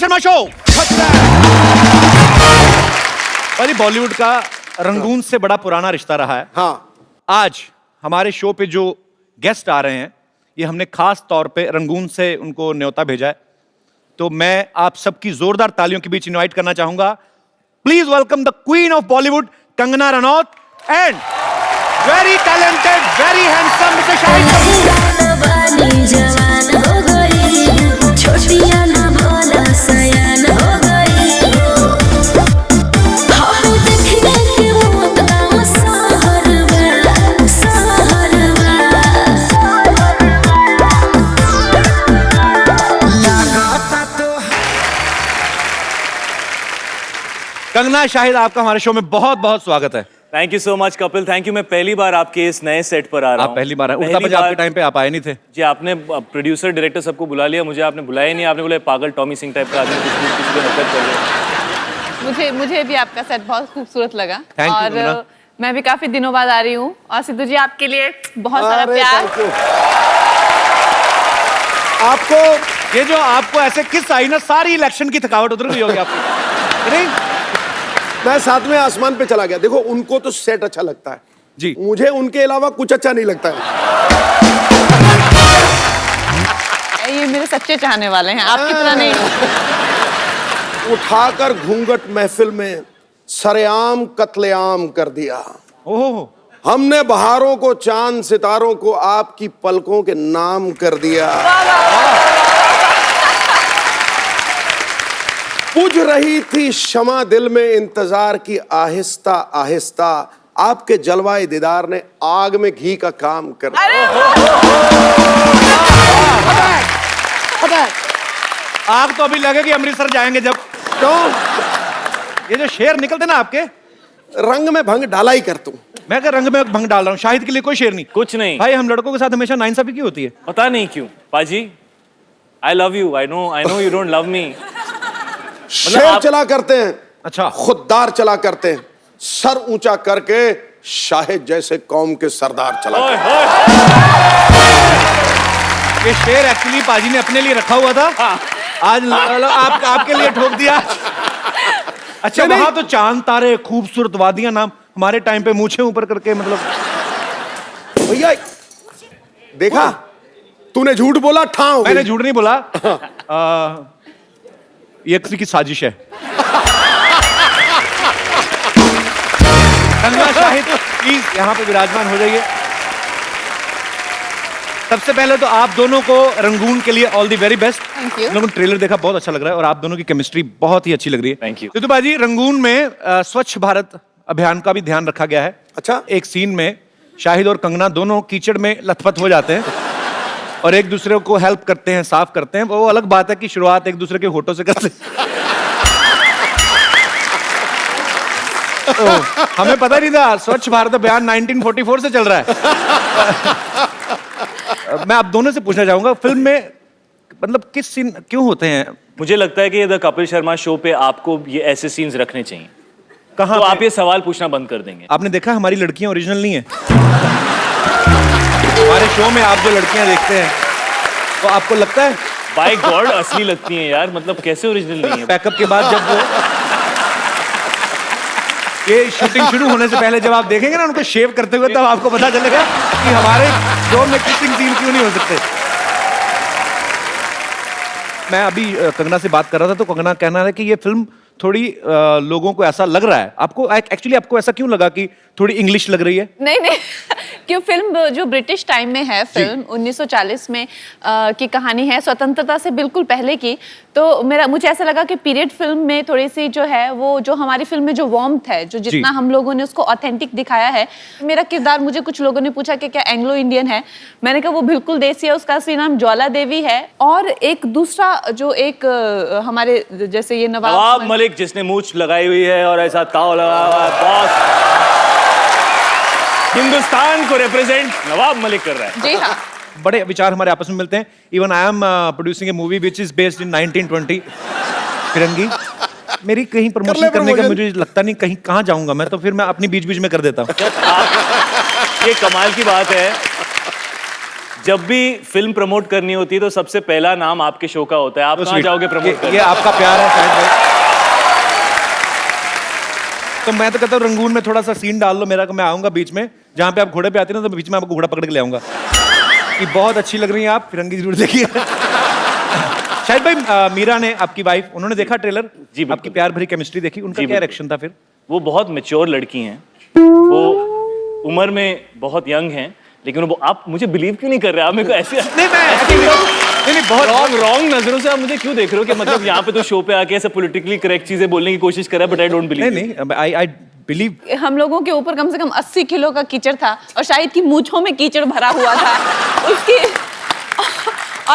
Sharma show. भाई बॉलीवुड का Rangoon से बड़ा पुराना रिश्ता रहा है। हाँ, आज हमारे शो पे जो गेस्ट आ रहे हैं, ये हमने खास तौर पे रंगून से उनको न्योता भेजा है। तो मैं आप सबकी जोरदार तालियों के बीच इनवाइट करना चाहूंगा। Please welcome the queen of Bollywood Kangana Ranaut and very talented, very handsome mister Shahid Kangana Shahid, आपका हमारे शो में बहुत बहुत स्वागत है। Thank you so much Kapil, thank you. मैं पहली बार आपके इस नए सेट पर आ रहा हूँ। आप पहली बार आए? उड़ता बजा आपके टाइम पे आप आए नहीं थे जी। आपने प्रोड्यूसर डायरेक्टर सबको बुला लिया, मुझे आपने बुलाया ही नहीं। आपने बोला पागल टॉमी सिंह टाइप का आदमी किसी को नफरत कर रहा है। मुझे भी आपका सेट बहुत खूबसूरत लगा। Thank you, और कंगना। मैं भी काफी दिनों बाद आ रही हूँ और सिद्धू जी आपके लिए बहुत सारा प्यार। आपको ये जो आपको ऐसे किस आई ना, सारी इलेक्शन की थकावट उतर गई होगी आपकी। नहीं, मैं सातवें आसमान पे चला गया। देखो, उनको तो सेट अच्छा लगता है जी, मुझे उनके अलावा कुछ अच्छा नहीं लगता है। ये मेरे सच्चे चाहने वाले हैं, आपकी तरह नहीं। उठाकर घूंघट महफिल में सरेआम कत्लेआम कर दिया। ओहो, हमने बहारों को, चांद सितारों को आपकी पलकों के नाम कर दिया। बुझ रही थी शमा दिल में इंतजार की आहिस्ता आहिस्ता, आपके जलवाए दीदार ने आग में घी का काम कर दिया। आग तो अभी लगेगी अमृतसर जाएंगे जब। तो ये जो शेर निकलते ना आपके, रंग में भंग डाला ही कर तू। मैं क्या रंग में भंग डाल रहा हूँ? शाहिद के लिए कोई शेर नहीं। कुछ नहीं भाई, हम लड़कों के साथ हमेशा नाइंसाफी क्यों होती है? पता नहीं क्यों पाजी। आई love you, I know you don't love me. शेर चला करते हैं, अच्छा, खुददार चला करते हैं, सर ऊंचा करके शाहिद जैसे कौम के सरदार चला करते ये शेर एक्चुअली पाजी ने अपने लिए रखा हुआ था। आज आपके लिए ठोक दिया। अच्छा, वहां तो चांद तारे, खूबसूरत वादियां, नाम हमारे टाइम पे मूछे ऊपर करके, मतलब भैया देखा, तूने झूठ बोला, ठाव गई। मैंने झूठ नहीं बोला। ये किसी की साजिश है। कंगना शाहिद प्लीज यहाँ पे विराजमान हो जाइए। सबसे पहले तो आप दोनों को रंगून के लिए all the very best. Thank you. लोगों ने ट्रेलर देखा, बहुत अच्छा लग रहा है और आप दोनों की केमिस्ट्री बहुत ही अच्छी लग रही है। Thank you. सिद्धू बाजी, रंगून में स्वच्छ भारत अभियान का भी ध्यान रखा गया है। अच्छा, एक सीन में शाहिद और कंगना दोनों कीचड़ में लथपथ हो जाते हैं और एक दूसरे को हेल्प करते हैं, साफ करते हैं। वो अलग बात है कि शुरुआत एक दूसरे के होठों से करते हैं। हमें पता नहीं था स्वच्छ भारत अभियान 1944 से चल रहा है। मैं आप दोनों से पूछना चाहूंगा, फिल्म में मतलब किस सीन क्यों होते हैं? मुझे लगता है कि द कपिल शर्मा शो पे आपको ये ऐसे सीन्स रखने चाहिए। कहाँ तो पे? आप ये सवाल पूछना बंद कर देंगे। आपने देखा हमारी लड़कियां ओरिजिनल नहीं है। हमारे शो में आप जो लड़कियां देखते हैं तो आपको लगता है बाय गॉड असली लगती हैं यार, मतलब कैसे ओरिजिनल नहीं है? पैकअप के बाद जब वो ये शूटिंग शुरू होने से पहले जब आप देखेंगे ना उनको शेव करते हुए, तब आपको पता चलेगा कि हमारे शो में किसिंग सीन क्यों नहीं हो सकते। मैं अभी कंगना से बात कर रहा था तो कंगना कहना है कि ये फिल्म थोड़ी लोगों को ऐसा लग रहा है, आपको एक्चुअली आपको ऐसा क्यों लगा कि थोड़ी इंग्लिश लग रही है? नहीं क्यों, फिल्म जो ब्रिटिश टाइम में है, फिल्म 1940 में की कहानी है, स्वतंत्रता से बिल्कुल पहले की। तो मुझे ऐसा लगा कि पीरियड फिल्म में थोड़ी सी जो है वो जो हमारी फिल्म में जो वार्मथ है, जो जितना हम लोगों ने उसको ऑथेंटिक दिखाया है। मेरा किरदार, मुझे कुछ लोगों ने पूछा कि क्या एंग्लो इंडियन है, मैंने कहा वो बिल्कुल देसी है। उसका असली नाम ज्वाला देवी है। और एक दूसरा जो एक हमारे जैसे ये नवाब मलिक, जिसने मूंछ लगाई हुई है और ऐसा ताव लगा हुआ है, बॉस हिंदुस्तान को रिप्रेजेंट नवाब मलिक कर रहा है। जी हाँ, बड़े विचार हमारे आपस में मिलते हैं। Even I am producing A movie which is based in 1920 फिरंगी। मेरी कहीं प्रमोशन करने का मुझे लगता नहीं, कहीं कहाँ जाऊंगा मैं, तो फिर मैं अपनी बीच बीच में कर देता हूँ। ये कमाल की बात है, जब भी फिल्म प्रमोट करनी होती है तो सबसे पहला नाम आपके शो का होता है। आप कहाँ जाओगे प्रमोट करने? ये आपका प्यार है शाहिद भाई। तो मैं तो कहता हूँ रंगून में थोड़ा सा सीन डाल लो मेरा, मैं आऊंगा बीच में, जहाँ पे आप घोड़े पे आते हैं ना, तो बीच में आपको घोड़ा पकड़ के ले आऊंगा। कि बहुत अच्छी लग रही है आप, फिरंगी जरूर देखिए। शाहिद भाई, मीरा ने, आपकी वाइफ, उन्होंने देखा ट्रेलर? जी, आपकी प्यार भरी केमिस्ट्री देखी, उनका क्या रिएक्शन था फिर? वो बहुत मैच्योर लड़की हैं, वो उम्र में बहुत यंग हैं, लेकिन वो, आप मुझे बिलीव क्यों नहीं कर रहे? आप मेरे को ऐसे नहीं बहुत रॉन्ग नजरों से आप मुझे क्यों देख रहे हो कि मतलब यहाँ पे तो शो पे आके ऐसे पॉलिटिकली करेक्ट चीजें बोलने की कोशिश कर रहा है, बट आई डोंट बिलीव। नहीं, आई बिलीव। हम लोगों के ऊपर कम से कम 80 किलो का कीचड़ था और शाहिद की मूंछों में कीचड़ भरा हुआ था।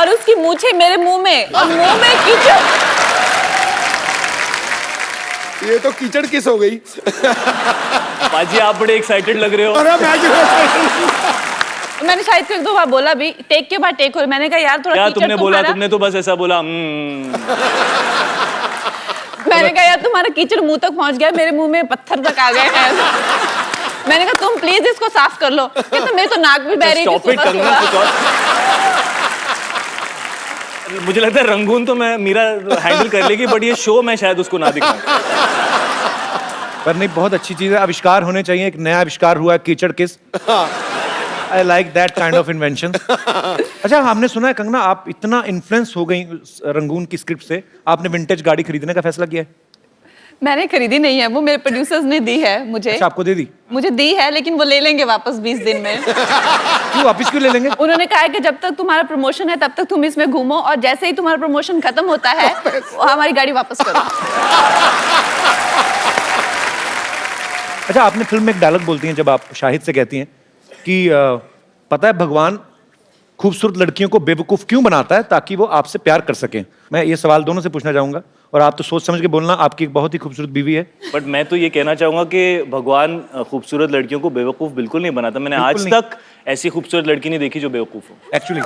उसकी मूंछें मेरे मुंह में और मुंह में कीचड़। ये तो कीचड़ किस हो गई। बाजी आप बड़े एक्साइटेड लग रहे हो। मैंने शाहिद को 1-2 बार बोला भी, टेक के बाद टेक हो, मैंने कहा यार थोड़ा क्या कीचड़ तुमने बोला? तुम्हारा, तुमने तो बस ऐसा बोला मैंने कहा यार तुम्हारा कीचड़ मुंह तक पहुंच गया, मेरे मुंह में पत्थर तक आ गए हैं। मैंने कहा तुम प्लीज इसको साफ कर लो। कहते मेरे तो नाक भी बह रही थी स्टॉप इट, सुबह करना कुछ सुबह। और। मुझे लगता है रंगून तो मैं मीरा हैंडल कर लेगी, बट ये शो मैं शायद उसको ना दिखाऊं। पर नहीं, बहुत अच्छी चीज है, आविष्कार होने चाहिए। एक नया आविष्कार हुआ है, कीचड़ किस। I like that kind of invention. अच्छा, हमने सुना है कंगना, आप इतना इन्फ्लुएंस हो गई रंगून की स्क्रिप्ट से, आपने विंटेज गाड़ी खरीदने का फैसला किया है? मैंने खरीदी नहीं है, वो मेरे प्रोड्यूसर्स ने दी है मुझे। अच्छा, आपको दे दी? मुझे दी है, लेकिन वो ले लेंगे वापस 20 दिन में। क्यों वापस क्यों ले लेंगे? उन्होंने कहा है कि जब तक तुम्हारा प्रमोशन है तब तक तुम इसमें घूमो, और जैसे ही तुम्हारा प्रमोशन खत्म होता है हमारी गाड़ी वापस करो। अच्छा, आपने फिल्म में एक डायलॉग बोलती हैं जब आप शाहिद से कहती हैं कि पता है भगवान खूबसूरत लड़कियों को बेवकूफ क्यों बनाता है? ताकि वो आपसे प्यार कर सकें। मैं ये सवाल दोनों से पूछना चाहूंगा, और आप तो सोच समझ के बोलना, आपकी एक बहुत ही खूबसूरत बीवी है। बट मैं तो ये कहना चाहूंगा कि भगवान खूबसूरत लड़कियों को बेवकूफ बिल्कुल नहीं बनाता। मैंने आज तक ऐसी खूबसूरत लड़की नहीं देखी जो बेवकूफ हो एक्चुअली।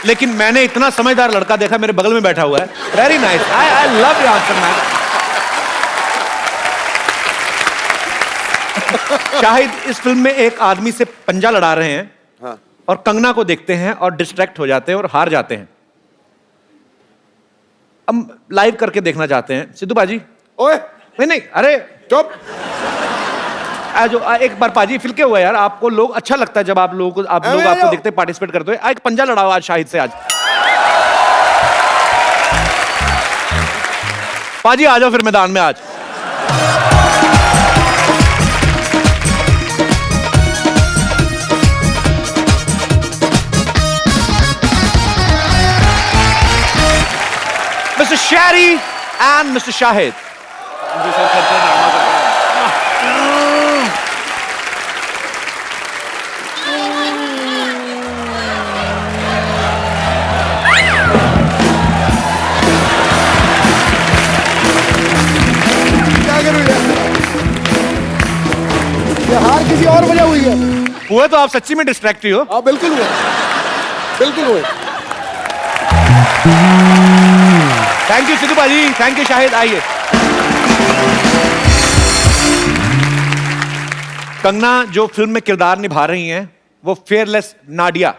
लेकिन मैंने इतना समझदार लड़का देखा, मेरे बगल में बैठा हुआ है। Very nice, I love your answer man. Shahid इस फिल्म में एक आदमी से पंजा लड़ा रहे हैं, हाँ। और कंगना को देखते हैं और डिस्ट्रैक्ट हो जाते हैं और हार जाते हैं। हम लाइव करके देखना चाहते हैं। सिद्धू बाजी, ओए नहीं, अरे चुप। जो एक बार पाजी फिल के हुआ यार, आपको लोग अच्छा लगता है जब आप लोग आपको देखते पार्टिसिपेट करते हुए। एक पंजा लड़ाओ आज शाहिद से। आज पाजी आ जाओ फिर मैदान में आज। Mr. Shari and Mr. Shahid. क्या करूं ये हार किसी और वजह हुई है? हुए तो आप सच्ची में डिस्ट्रैक्ट ही हो। हाँ बिल्कुल हुए, बिल्कुल हुए। थैंक यू सिद्धू भाजी, थैंक यू शाहिद। आइए। कंगना जो फिल्म में किरदार निभा रही हैं वो फेयरलेस नाडिया,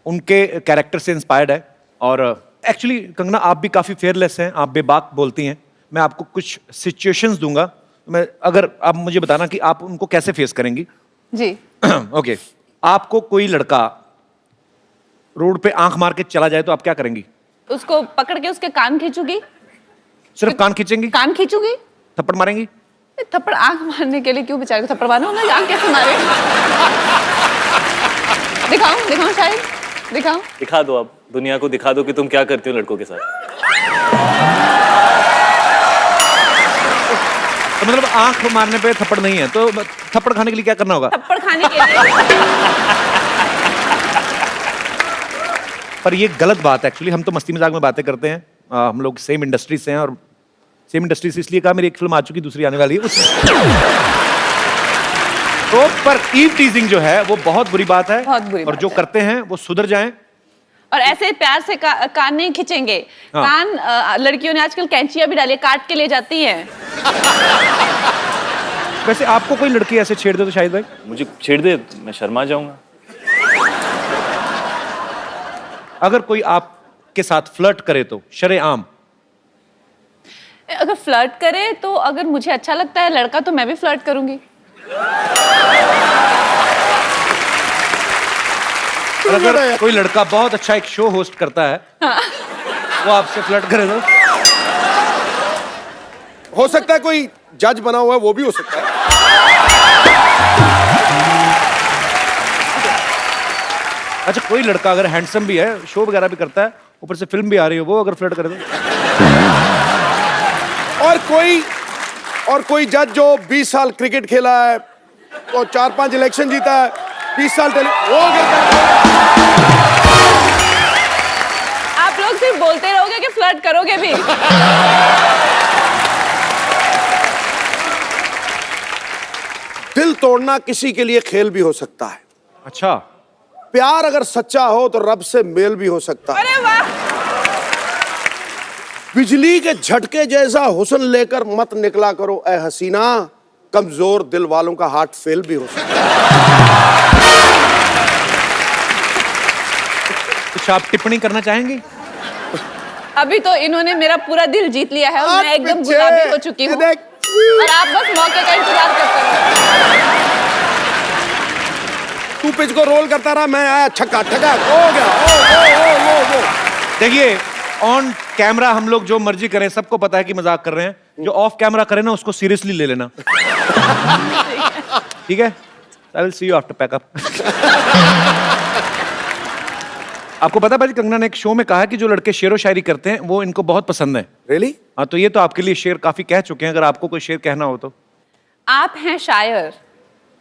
उनके कैरेक्टर से इंस्पायर्ड है। और एक्चुअली कंगना आप भी काफी फेयरलेस हैं, आप बेबाक बोलती हैं। मैं आपको कुछ सिचुएशंस दूंगा, मैं अगर आप मुझे बताना कि आप उनको कैसे फेस करेंगी। जी। ओके, आपको कोई लड़का रोड पे आंख मार के चला जाए तो आप क्या करेंगी? उसको पकड़ के उसके कान खींचूंगी। सिर्फ कान खींचेंगी? कान खींचूंगी। थप्पड़ मारेंगी? थप्पड़ आंख मारने के लिए क्यों बेचारे को थप्पड़ मारो ना, आंख कैसे मारे? दिखाऊं शायद, दिखाऊं। दिखा दो, आप दुनिया को दिखा दो कि तुम क्या करते हो लड़कों के साथ। तो मतलब आंख मारने पे थप्पड़ नहीं है, तो थप्पड़ खाने के लिए क्या करना होगा? थप्पड़ खाने के लिए पर ये गलत बात है एक्चुअली। हम तो मस्ती मजाक में बातें करते हैं, हम लोग सेम इंडस्ट्री से हैं, और सेम इंडस्ट्री से इसलिए कहा, मेरी एक फिल्म आ चुकी, दूसरी आने वाली है तो पर ईव टीजिंग जो है वो बहुत बुरी बात है, बहुत बुरी और बात जो है। करते हैं वो सुधर जाएं। और ऐसे प्यार से कान नहीं खींचेंगे। हाँ। कान लड़कियों ने आजकल कैंचियां भी डाली, काट के ले जाती हैं। वैसे आपको कोई लड़की ऐसे छेड़ दे तो शाहिद भाई? मुझे छेड़ दे मैं शर्मा जाऊंगा। अगर कोई आपके साथ फ्लर्ट करे तो शरेआम? अगर फ्लर्ट करे तो अगर मुझे अच्छा लगता है लड़का तो मैं भी फ्लर्ट करूंगी। और अगर कोई लड़का बहुत अच्छा एक शो होस्ट करता है, वो आपसे फ्लर्ट करे तो? हो सकता है कोई जज बना हुआ है, वो भी हो सकता है। अच्छा, कोई लड़का अगर हैंडसम भी है, शो वगैरह भी करता है, ऊपर से फिल्म भी आ रही है, वो अगर फ्लर्ट करे तो? और कोई जज जो 20 साल क्रिकेट खेला है और 4-5 इलेक्शन जीता है, 20 साल वो आप लोग सिर्फ बोलते रहोगे कि फ्लर्ट करोगे भी? दिल तोड़ना किसी के लिए खेल भी हो सकता है। अच्छा, प्यार अगर सच्चा हो तो रब से मेल भी हो सकता है। अरे वाह! बिजली के झटके जैसा हुस्न लेकर मत निकला करो ए हसीना, कमजोर दिल वालों का हार्ट फेल भी हो सकता है। कुछ आप टिप्पणी करना चाहेंगे? अभी तो इन्होंने मेरा पूरा दिल जीत लिया है और मैं एकदम गुलाबी हो चुकी हूँ और आप बस मौके का इंतजार करते रहो। तू पिच को रोल करता रहा, मैं आया छक्का ठगा हो गया। देखिए, ऑन कैमरा हम लोग जो मर्जी करें, सबको पता है कि मजाक कर रहे हैं। जो ऑफ कैमरा करे ना, उसको सीरियसली ले लेना। ठीक है? I will see you after pack up. आपको पता है भाई, कंगना ने एक शो में कहा कि जो लड़के शेरो शायरी करते हैं वो इनको बहुत पसंद है। रियली? हाँ, तो ये तो आपके लिए शेर काफी कह चुके हैं, अगर आपको कोई शेर कहना हो तो। आप हैं शायर,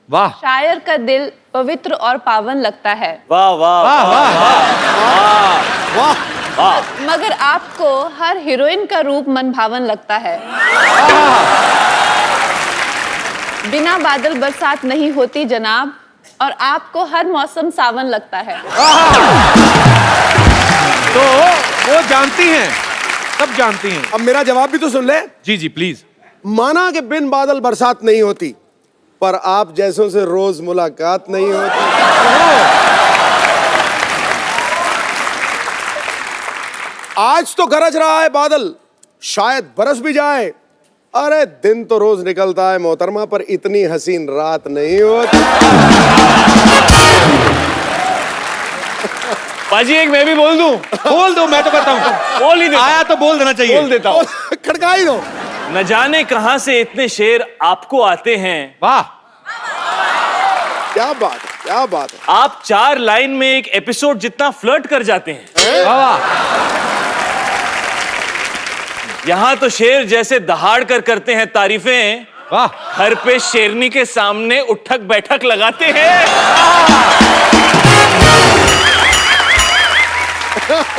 वाह शायर का दिल पवित्र और पावन लगता है। वाह वाह वाह वाह वाह वाह। मगर आपको हर हीरोइन का रूप मन भावन लगता है। बिना बादल बरसात नहीं होती जनाब, और आपको हर मौसम सावन लगता है। तो वो जानती हैं, सब जानती हैं। अब मेरा जवाब भी तो सुन ले। जी जी प्लीज। माना कि बिन बादल बरसात नहीं होती, पर आप जैसों से रोज मुलाकात नहीं होती। आज तो गरज रहा है बादल, शायद बरस भी जाए। अरे दिन तो रोज निकलता है मोहतरमा, पर इतनी हसीन रात नहीं होती। पाजी एक मैं भी बोल दूं? बोल दो, मैं तो कहता हूँ बोल ही देता हूं। आया तो बोल देना चाहिए। बोल देता हूँ। खड़का ही दो। न जाने कहां से इतने शेर आपको आते हैं। वाह, क्या बात है, क्या बात है। आप 4 लाइन में एक एपिसोड जितना फ्लर्ट कर जाते हैं। वाह वाह। यहाँ तो शेर जैसे दहाड़ कर करते हैं तारीफें, वाह। घर पे शेरनी के सामने उठक बैठक लगाते हैं।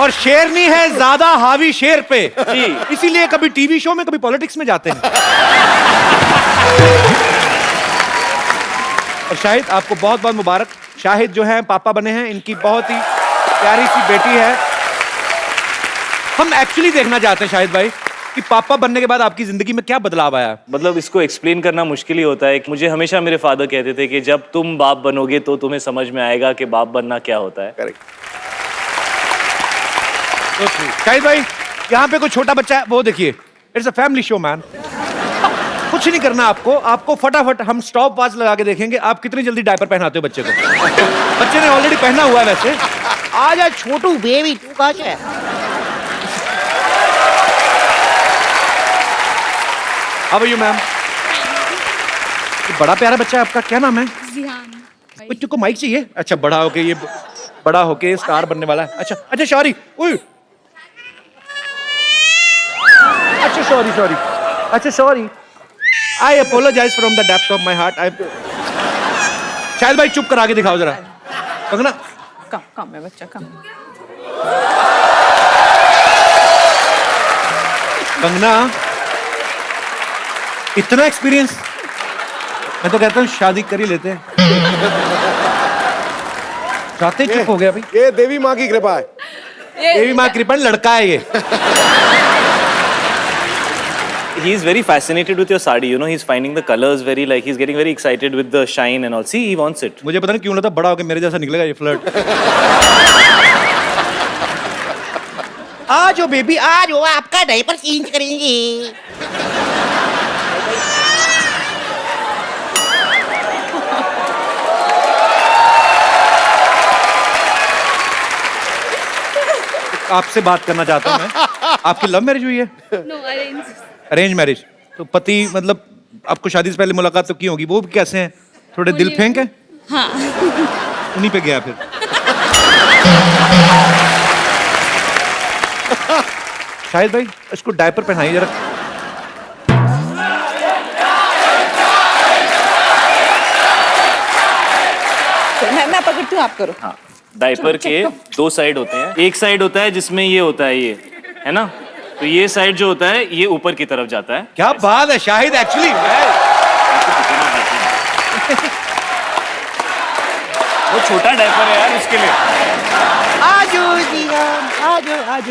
और शेरनी है ज्यादा हावी शेर पे, जी। इसीलिए कभी टीवी शो में, कभी पॉलिटिक्स में जाते हैं। और शाहिद, आपको बहुत बहुत मुबारक। शाहिद जो है पापा बने हैं, इनकी बहुत ही प्यारी सी बेटी है। हम एक्चुअली देखना चाहते हैं शाहिद भाई कि पापा बनने के बाद आपकी जिंदगी में क्या बदलाव आया। मतलब इसको एक्सप्लेन करना मुश्किल ही होता है। मुझे हमेशा मेरे फादर कहते थे कि जब तुम बाप बनोगे तो तुम्हें समझ में आएगा कि बाप बनना क्या होता है। करेक्ट। शाहिद भाई, यहाँ पे कोई छोटा बच्चा है, वो देखिए, it's a family show man. कुछ नहीं करना आपको, आपको फटाफट हम स्टॉप वॉच लगा के देखेंगे आप कितनी जल्दी डायपर पहनाते हो बच्चे को। बच्चे ने ऑलरेडी पहना हुआ है वैसे। आ जा छोटू बेबी, तू कहाँ से है? How are you ma'am? बड़ा प्यारा बच्चा है आपका, क्या नाम है? जियान। बच्चों को माइक चाहिए? अच्छा, बड़ा होके ये बड़ा होके स्टार बनने वाला है। अच्छा अच्छा, सॉरी। अच्छा सॉरी। अच्छा sorry, I apologise from the depth of my heart. I Shahid भाई चुप कर आगे दिखाओ जरा। कंगना, कम है बच्चा, कम। कंगना, इतना एक्सपीरियंस, मैं तो कहता हूँ शादी कर ही लेते हैं। चाहते चुप हो गया भाई। ये देवी माँ की कृपा है। देवी माँ कृपा, लड़का है ये। He's very fascinated with your sari. You know, he's finding the colors very like he's getting very excited with the shine and all. See, he wants it. मुझे पता नहीं क्यों लगता बड़ा होकर मेरे जैसा निकलेगा ये फ्लर्ट। आ जाओ बेबी, आ जाओ, आपका डायपर चेंज करेंगे। आपसे बात करना चाहता हूँ मैं। आपकी लव मैरिज हुई है? No, arrange. Arrange marriage. तो पति मतलब आपको शादी से पहले मुलाकात तो की होगी, वो कैसे हैं? थोड़े दिल फेंक है? हाँ। उन्हीं पे गया फिर। शाहिद भाई इसको डायपर पहनाइए जरा। मैं पकड़ती हूँ, आप करो। हाँ, डायपर के दो साइड होते हैं। एक साइड होता है जिसमें ये होता है, ये है ना, तो ये साइड जो होता है ये ऊपर की तरफ जाता है। क्या बात है शाहिद, एक्चुअली वो छोटा डायपर है यार, उसके लिए। आज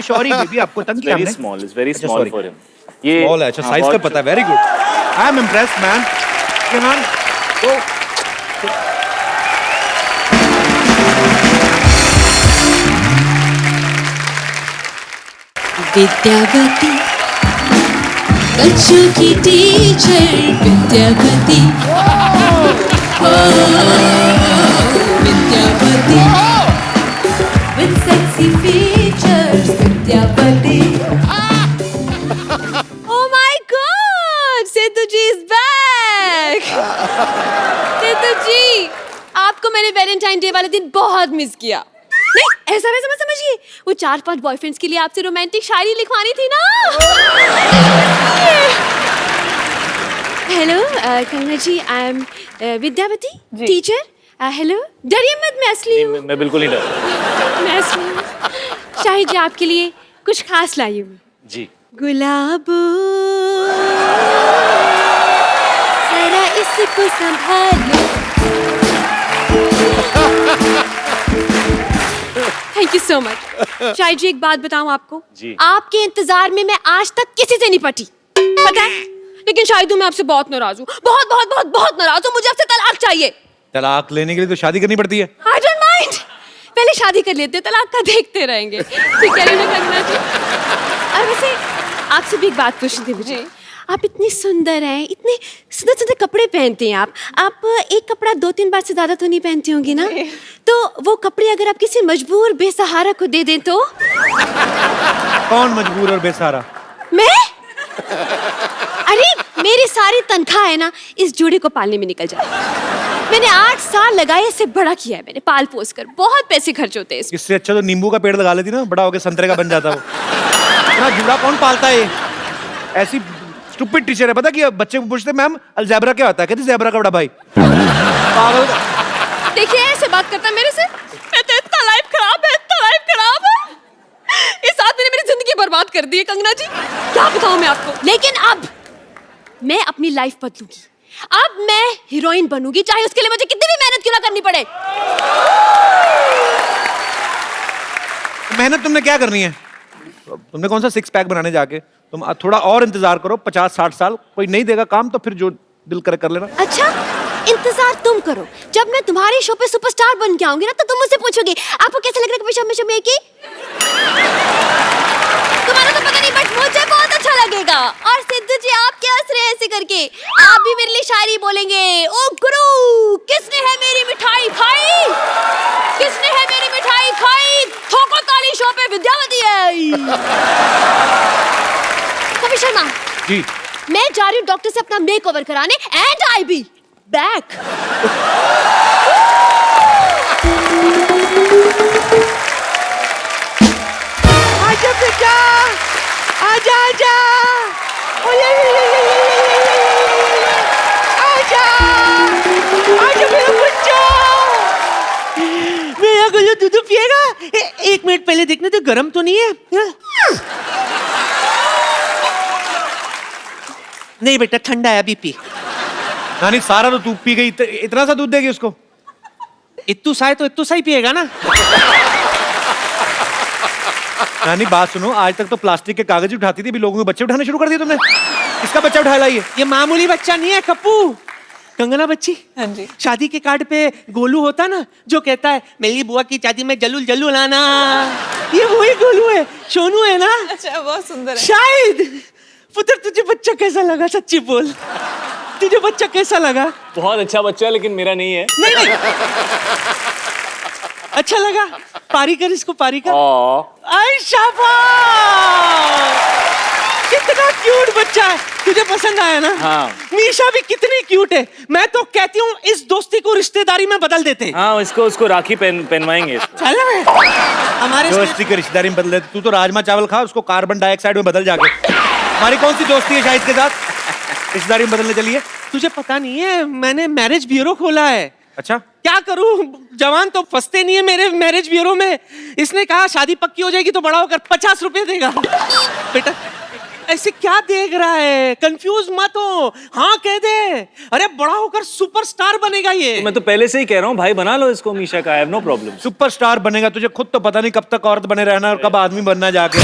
सॉरी बेबी, आपको तंग किया वेरी हमने। स्मॉल, इज वेरी अच्छा, स्मॉल sorry. For him. ये Small है, अच्छा हाँ, साइज का बहुत पता है, very good. I am impressed man. तो विद्यावती, बच्चों की teacher Vidyavati, oh Vidyavati, with sexy features Vidyavati. Oh my God! Setu ji is back! Setu ji, आपको मैंने वैलेंटाइन डे वाले दिन बहुत मिस किया। नहीं, ऐसा वैसा मत समझिए। वो 4-5 बॉयफ्रेंड्स के लिए आपसे रोमांटिक शायरी लिखवानी थी ना। Hello Kangana ji, I am Vidyavati, teacher. Hello, डरिए मत, मैं असली हूँ। मैं बिल्कुल नहीं डर। मैं असली हूँ। शाहिद जी आपके लिए कुछ खास लाई हूँ। जी। गुलाबो जरा इसको संभालो। Thank you so much. Shahid ji एक बात बताऊं आपको, जी। आपके इंतजार में मैं आज तक किसी से नहीं पटी, पता है? लेकिन शाहिद मैं आपसे बहुत नाराज हूँ, बहुत बहुत बहुत बहुत नाराज हूँ। मुझे आपसे तलाक चाहिए। तलाक लेने के लिए तो शादी करनी पड़ती है। आई डोंट माइंड, पहले शादी कर लेते, तलाक का देखते रहेंगे। ठीक है ना कंगना जी? और वैसे आपसे भी एक बात पूछनी थी मुझे। आप इतनी सुंदर हैं, इतने सुंदर सुंदर कपड़े पहनते हैं आप एक कपड़ा 2-3 बार से ज्यादा तो नहीं पहनती होंगी ना? तो वो कपड़े अगर आप किसी मजबूर बेसहारा को दे दें तो? कौन मजबूर और बेसहारा? मैं? अरे मेरी सारी तनख्वाह है ना इस जोड़े को पालने में निकल जाए। मैंने 8 साल लगाए, इसे बड़ा किया है मैंने, पाल पोस कर। बहुत पैसे खर्च होते हैं इसमें। इससे अच्छा तो नींबू का पेड़ लगा लेती ना, बड़ा होकर संतरे का बन जाता वो। इतना जुड़ा कौन पालता है? ऐसी स्टूपिड टीचर है, पता कि बच्चे को पूछते मैम अलजेब्रा क्या होता है, कहती ज़ेब्रा का बड़ा भाई। पागल। देखिए ऐसे बात करता है मेरे से। मैं तो इतना लाइफ खराब है, इतना लाइफ खराब है। इस आदमी ने मेरी जिंदगी बर्बाद कर दी है कंगना जी, क्या बताऊं मैं आपको। लेकिन अब मैं अपनी लाइफ बदलूंगी। अब मैं हीरोइन बनूंगी, चाहे उसके लिए मुझे कितनी भी मेहनत क्यों ना करनी पड़े। मेहनत तुमने क्या करनी है? तुमने कौन सा 6 पैक बनाने जाके? तुम थोड़ा और इंतजार करो, 50-60 साल कोई नहीं देगा काम तो फिर जो दिल करे कर लेना। अच्छा, इंतजार तुम करो। जब मैं तुम्हारे शो पे सुपरस्टार बन के आऊंगी ना तो तुम मुझसे पूछोगे आपको कैसा लग रहा है कभी शो में की? तुम्हारा तो पता नहीं, बट मुझे बहुत अच्छा लगेगा। और सिद्धू जी आप क्या हंस रहे हैं ऐसे करके? आप भी मेरे लिए शायरी बोलेंगे। ओ गुरु, किसने है मेरी मिठाई खाई? किसने है मेरी मिठाई खाई? ठोको ताली, शो पे विद्यावती है। कवि शर्मा जी, मैं जा रही हूँ डॉक्टर से अपना मेकओवर कराने, एंड आई बी बैक। आजा बेटा, आजा आजा, आजा, आजा मेरा बच्चा, मेरा गुल्लू दूध पिएगा? 1 मिनट पहले देखने तो गर्म तो नहीं है? नहीं बेटा, ठंडा है, अभी पी। नानी सारा तो तू पी गई, इतना सा दूध देगी उसको? इत्तू सा है तो इत्तू सा ही पिएगा ना। नानी बात सुनो, आज तक तो प्लास्टिक के कागज ही उठाती थी, अभी लोगों के बच्चे उठाने शुरू कर दिए तुमने। किसका बच्चा उठा लाइए? ये मामूली बच्चा नहीं है कप्पू, कंगना बच्ची। हाँ जी। शादी के कार्ड पे गोलू होता ना, जो कहता है मेरी बुआ की शादी में जल्लू जल्लू लाना, ये वही गोलू है, सोनू है ना। अच्छा, बहुत सुंदर है। शायद पुत्र तुझे बच्चा कैसा लगा? सच्ची बोल, तुझे बच्चा कैसा लगा? बहुत अच्छा बच्चा है लेकिन मेरा नहीं है। नहीं नहीं, अच्छा लगा? पारी कर इसको, पारी कर। आई शाबाश, कितना क्यूट बच्चा है। तुझे पसंद आया ना? हाँ। मीशा भी कितनी क्यूट है। मैं तो कहती हूँ इस दोस्ती को रिश्तेदारी में बदल देते। हाँ, उसको राखी पहनवाएंगे। चल हमारे दोस्ती की रिश्तेदारी में बदल देते। तू तो राजमा चावल खा, उसको कार्बन डाइऑक्साइड में बदल जाके। हमारी कौन सी दोस्ती है शाहिद के साथ रिश्तेदारी में बदलने चलिए? तुझे पता नहीं है, मैंने मैरिज ब्यूरो खोला है। अच्छा, क्या करूं, जवान तो फंसते नहीं है मेरे मैरिज ब्यूरो में। इसने कहा शादी पक्की हो जाएगी तो बड़ा होकर 50 रुपए देगा। बेटा ऐसे क्या देख रहा है, कंफ्यूज मत हो, हाँ कह दे। अरे बड़ा होकर सुपरस्टार बनेगा ये। मैं तो पहले से ही कह रहा हूँ भाई, बना लो इसको मीशा का, I have no problem. Superstar बनेगा? तुझे खुद तो पता नहीं कब तक औरत बने रहना और कब आदमी बनना जाके।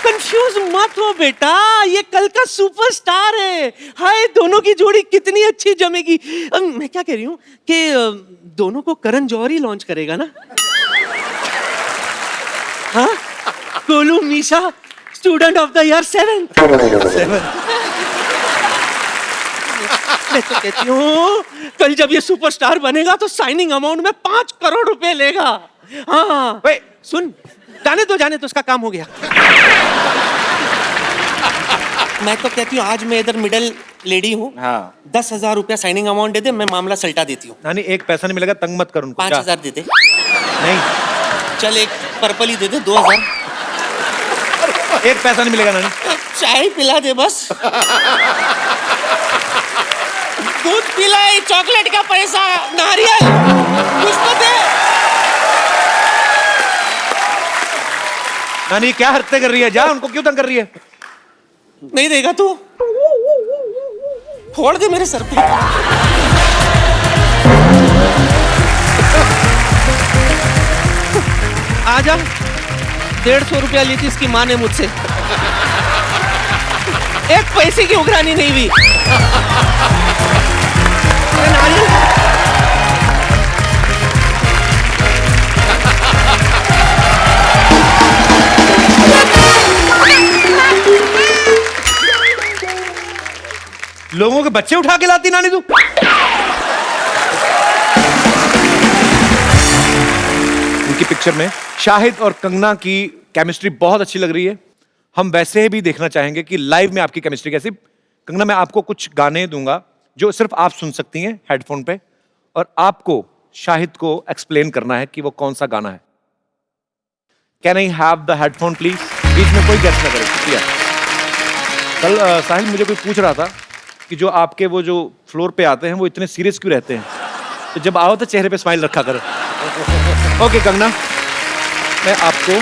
कंफ्यूज मत हो बेटा, ये कल का सुपरस्टार है। हाय, दोनों की जोड़ी कितनी अच्छी जमेगी। मैं क्या कह रही हूँ कि दोनों को करण जौहर ही लॉन्च करेगा ना? हाँ, Golu Misha student of the year 7th। मैं तो कहती हूँ कल जब ये सुपरस्टार बनेगा तो साइनिंग अमाउंट में 5 करोड़ रुपए लेगा। हाँ सुन, जाने तो उसका काम हो गया। मैं तो कहती हूँ आज मैं इधर मिडिल लेडी हूँ। हाँ। 10,000 रुपया साइनिंग अमाउंट दे दे, मैं मामला सल्टा देती हूँ। नानी एक पैसा नहीं मिलेगा, तंग मत कर उनको। 5,000 दे दे। नहीं, चल एक पर्पल ही दे दे, 2,000। एक पैसा नहीं मिलेगा नानी। चाय पिला दे बस। दूध पिलाए, चॉकलेट का पैसा, नारियल कुछ तो दे। नानी क्या हरकतें कर रही है? जा, उनको क्यों तंग कर रही है? नहीं देगा तू? फोड़ दे मेरे सर पे। आजा, 150 रुपया ली थी इसकी माँ ने मुझसे, एक पैसे की उघरानी नहीं हुई। नारियल लोगों के बच्चे उठा के लाती नानी तू। उनकी पिक्चर में शाहिद और कंगना की केमिस्ट्री बहुत अच्छी लग रही है। हम वैसे भी देखना चाहेंगे कि लाइव में आपकी केमिस्ट्री कैसी। कंगना, मैं आपको कुछ गाने दूंगा जो सिर्फ आप सुन सकती हैं हेडफोन पे, और आपको शाहिद को एक्सप्लेन करना है कि वो कौन सा गाना है। Can I have the headphone please? बीच में कोई गेस ना करे। शुक्रिया। कल साहिल मुझे कोई पूछ रहा था कि जो आपके वो जो फ्लोर पे आते हैं वो इतने सीरियस क्यों रहते हैं, तो जब आओ तो चेहरे पे स्माइल रखा करो। ओके कंगना, मैं आपको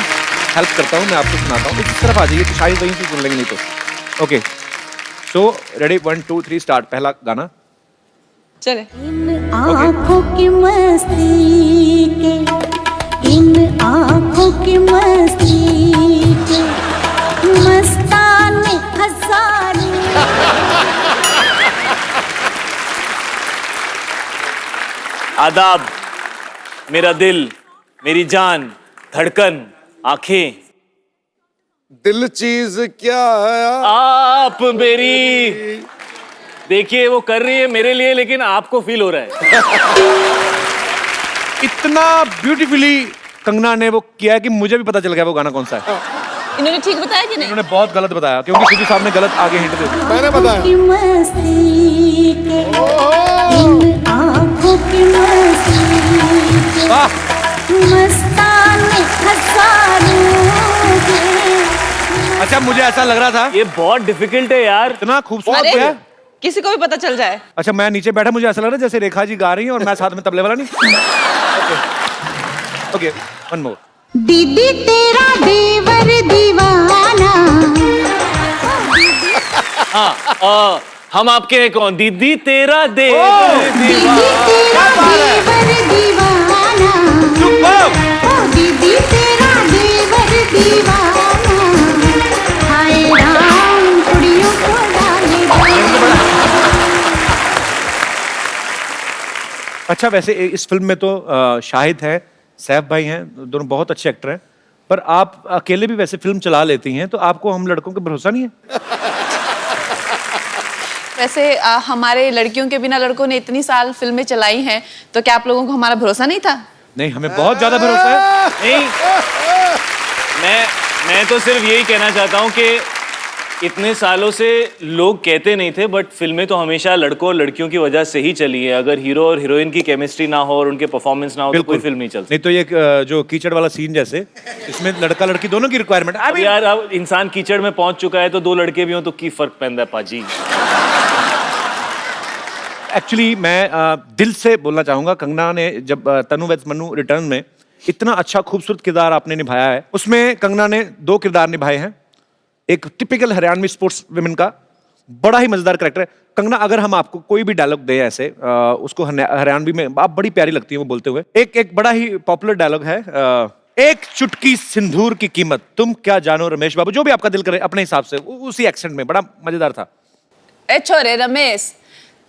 हेल्प करता हूँ, मैं आपको सुनाता हूँ। इस तरफ आ जाइए तो शायद वहीं से सुन लेंगे, नहीं तो। Okay so ready, 1 2 3 start. पहला गाना। चले। इन आँखों की मस्ती के, इन आँखों की मस्ती के मस्ताने हजारों। आदाब, मेरा दिल, मेरी जान, धड़कन, आंखें। दिल चीज क्या है? आप मेरी, देखिए वो कर रही है मेरे लिए, लेकिन आपको फील हो रहा है। इतना ब्यूटीफुली कंगना ने वो किया है कि मुझे भी पता चल गया वो गाना कौन सा है। इन्होंने ठीक बताया कि नहीं? इन्होंने बहुत गलत बताया, क्योंकि सिद्धू साहब ने गलत आगे हिंट दे दी। मैंने बताया। की मस्ती के, इन आँखों की मस्ती के वाह, मस्ताने हजारों के। अच्छा मुझे ऐसा लग रहा था ये बहुत डिफिकल्ट है यार। इतना खूबसूरत अरे है। किसी को भी पता चल जाए। अच्छा मैं नीचे बैठा, मुझे ऐसा लग रहा है जैसे रेखा जी गा रही हैं और मैं साथ में तबले वाला नहीं। Okay one more. दीदी तेरा देवर दीवाना। हाँ, हम आपके हैं कौन? दीदी तेरा देवर दीदी तेरा देवर दीवाना। ओ दीदी तेरा देवर दीवाना। अच्छा, वैसे इस फिल्म में तो शाहिद है, सैफ भाई हैं, दोनों बहुत अच्छे एक्टर हैं, पर आप अकेले भी वैसे फिल्म चला लेती हैं, तो आपको हम लड़कों पे भरोसा नहीं है? वैसे हमारे लड़कियों के बिना लड़कों ने इतनी साल फिल्में चलाई हैं, तो क्या आप लोगों को हमारा भरोसा नहीं था? नहीं, हमें बहुत ज्यादा भरोसा है। नहीं, मैं तो सिर्फ यही कहना चाहता हूँ कि इतने सालों से लोग कहते नहीं थे, बट फिल्में तो हमेशा लड़कों और लड़कियों की वजह से ही चली है। अगर हीरो और हीरोइन की केमिस्ट्री ना हो और उनके परफॉर्मेंस ना हो तो कोई फिल्म नहीं चलती। नहीं तो ये जो कीचड़ वाला सीन जैसे, इसमें लड़का लड़की दोनों की रिक्वायरमेंट। अब यार, अब इंसान कीचड़ में पहुंच चुका है तो दो लड़के भी हों तो की फर्क पैंदा है पाजी। एक्चुअली मैं दिल से बोलना चाहूंगा, कंगना ने जब तनु वेड्स मन्नू रिटर्न में इतना अच्छा खूबसूरत किरदार आपने निभाया है, उसमें कंगना ने 2 किरदार निभाए हैं। एक टिपिकल हरियाणवी स्पोर्ट्स विमेन का बड़ा ही मजेदार कैरेक्टर है। कंगना, अगर हम आपको कोई भी डायलॉग दें ऐसे, उसको हरियाणवी में आप बड़ी प्यारी लगती है वो बोलते हुए। एक बड़ा ही पॉपुलर डायलॉग है, एक चुटकी सिंदूर की कीमत तुम क्या जानो रमेश बाबू, जो भी आपका दिल करे अपने हिसाब से, उसी एक्सेंट में, बड़ा मजेदार था। ए छोरे रमेश,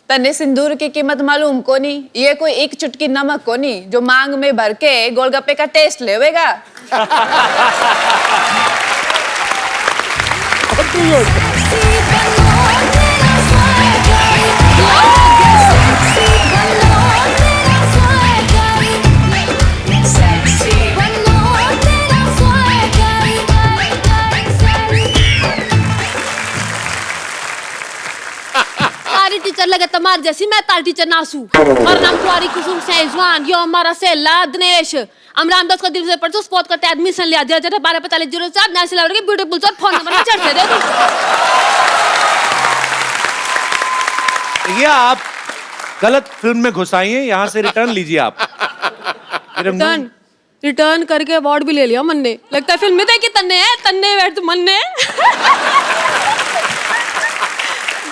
तन्ने सिंदूर की कीमत मालूम को नहीं? ये कोई एक चुटकी नमक को नहीं जो मांग में भर के गोलगप्पे का टेस्ट लेवेगा। टीचर लगे तुम्हारे जैसी, मैं तार टीचर नासू। और नाम कुआरी कुसुम सेजवान, यो हमारा सेला दिनेश। हम रामदास को दिल से पढ़ो, स्पॉट करते एडमिशन लिया 124504 नेशनल लेवल के ब्यूटीफुल सर फोन नंबर में चढ़ते दे दो। ये आप गलत फिल्म में घुसाई हैं, यहाँ से रिटर्न लीजिए आप। रिटर्न करके अवार्ड भी ले लिया मन ने। लगता है फिल्म में देखी तन्ने बैठ मन ने।